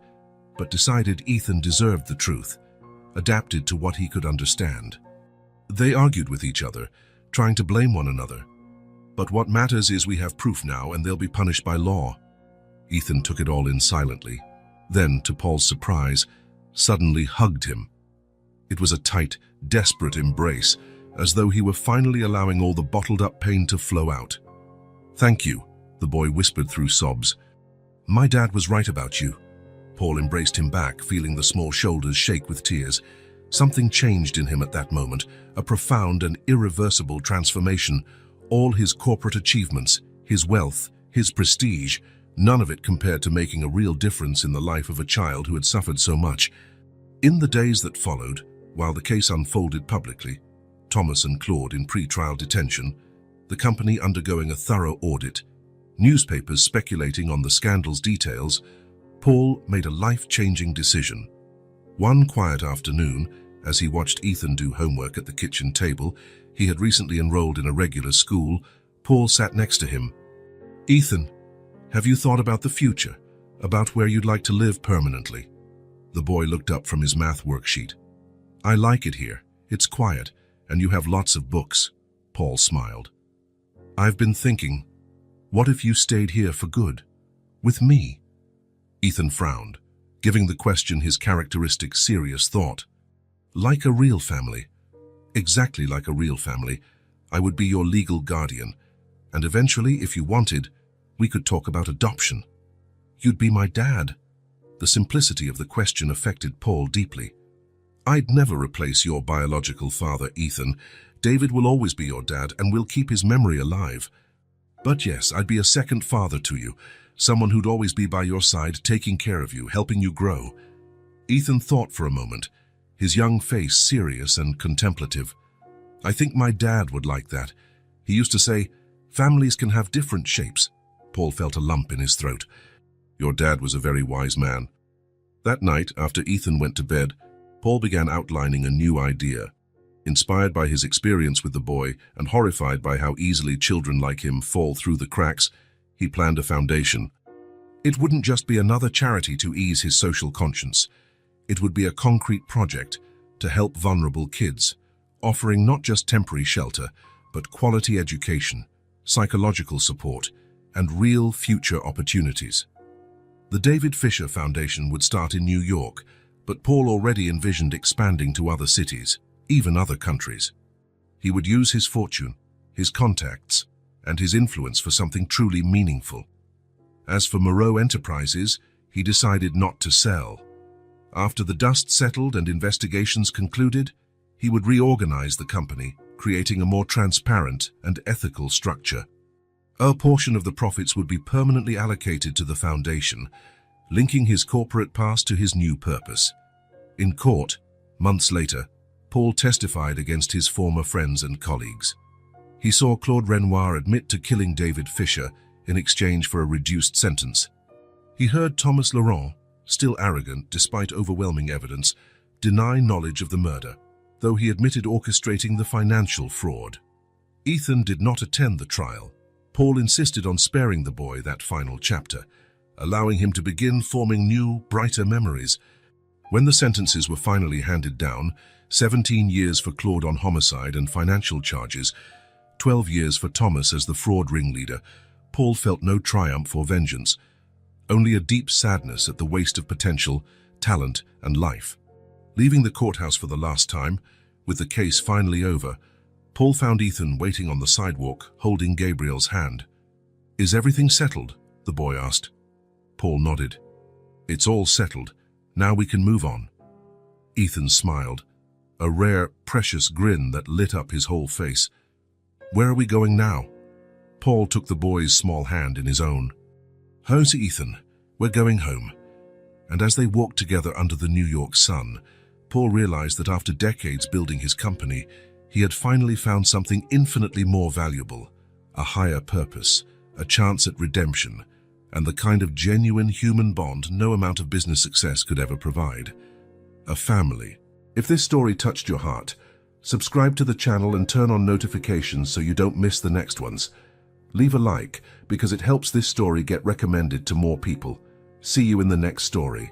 but decided Ethan deserved the truth, adapted to what he could understand. They argued with each other, trying to blame one another. "But what matters is we have proof now, and they'll be punished by law." Ethan took it all in silently, then, to Paul's surprise, suddenly hugged him. It was a tight, desperate embrace, as though he were finally allowing all the bottled-up pain to flow out. "Thank you," the boy whispered through sobs. "My dad was right about you." Paul embraced him back, feeling the small shoulders shake with tears. Something changed in him at that moment, a profound and irreversible transformation. All his corporate achievements, his wealth, his prestige, none of it compared to making a real difference in the life of a child who had suffered so much. In the days that followed, while the case unfolded publicly, Thomas and Claude in pre-trial detention, the company undergoing a thorough audit, newspapers speculating on the scandal's details, Paul made a life-changing decision. One quiet afternoon, as he watched Ethan do homework at the kitchen table, he had recently enrolled in a regular school, Paul sat next to him. "Ethan, have you thought about the future? About where you'd like to live permanently?" The boy looked up from his math worksheet. "I like it here. It's quiet, and you have lots of books." Paul smiled. "I've been thinking, what if you stayed here for good? With me?" Ethan frowned, giving the question his characteristic serious thought. "Like a real family. Exactly like a real family. I would be your legal guardian, and eventually, if you wanted, we could talk about adoption. You'd be my dad." The simplicity of the question affected Paul deeply. "I'd never replace your biological father, Ethan. David will always be your dad, and we'll keep his memory alive. But yes, I'd be a second father to you, someone who'd always be by your side, taking care of you, helping you grow." Ethan thought for a moment, his young face serious and contemplative. "I think my dad would like that. He used to say, 'Families can have different shapes.'" Paul felt a lump in his throat. "Your dad was a very wise man." That night, after Ethan went to bed, Paul began outlining a new idea. Inspired by his experience with the boy and horrified by how easily children like him fall through the cracks, he planned a foundation. It wouldn't just be another charity to ease his social conscience. It would be a concrete project to help vulnerable kids, offering not just temporary shelter, but quality education, psychological support, and real future opportunities. The David Fisher Foundation would start in New York, but Paul already envisioned expanding to other cities, even other countries. He would use his fortune, his contacts, and his influence for something truly meaningful. As for Moreau Enterprises, he decided not to sell. After the dust settled and investigations concluded, he would reorganize the company, creating a more transparent and ethical structure. A portion of the profits would be permanently allocated to the foundation, linking his corporate past to his new purpose. In court, months later, Paul testified against his former friends and colleagues. He saw Claude Renoir admit to killing David Fisher in exchange for a reduced sentence. He heard Thomas Laurent, still arrogant despite overwhelming evidence, deny knowledge of the murder, though he admitted orchestrating the financial fraud. Ethan did not attend the trial. Paul insisted on sparing the boy that final chapter, allowing him to begin forming new, brighter memories. When the sentences were finally handed down, 17 years for Claude on homicide and financial charges, 12 years for Thomas as the fraud ringleader, Paul felt no triumph or vengeance, only a deep sadness at the waste of potential, talent, and life. Leaving the courthouse for the last time, with the case finally over, Paul found Ethan waiting on the sidewalk, holding Gabriel's hand. "Is everything settled?" the boy asked. Paul nodded. "It's all settled. Now we can move on." Ethan smiled, a rare, precious grin that lit up his whole face. "Where are we going now?" Paul took the boy's small hand in his own. "How's Ethan? We're going home." And as they walked together under the New York sun, Paul realized that after decades building his company, he had finally found something infinitely more valuable, a higher purpose, a chance at redemption, and the kind of genuine human bond no amount of business success could ever provide. A family. If this story touched your heart, subscribe to the channel and turn on notifications so you don't miss the next ones. Leave a like because it helps this story get recommended to more people. See you in the next story.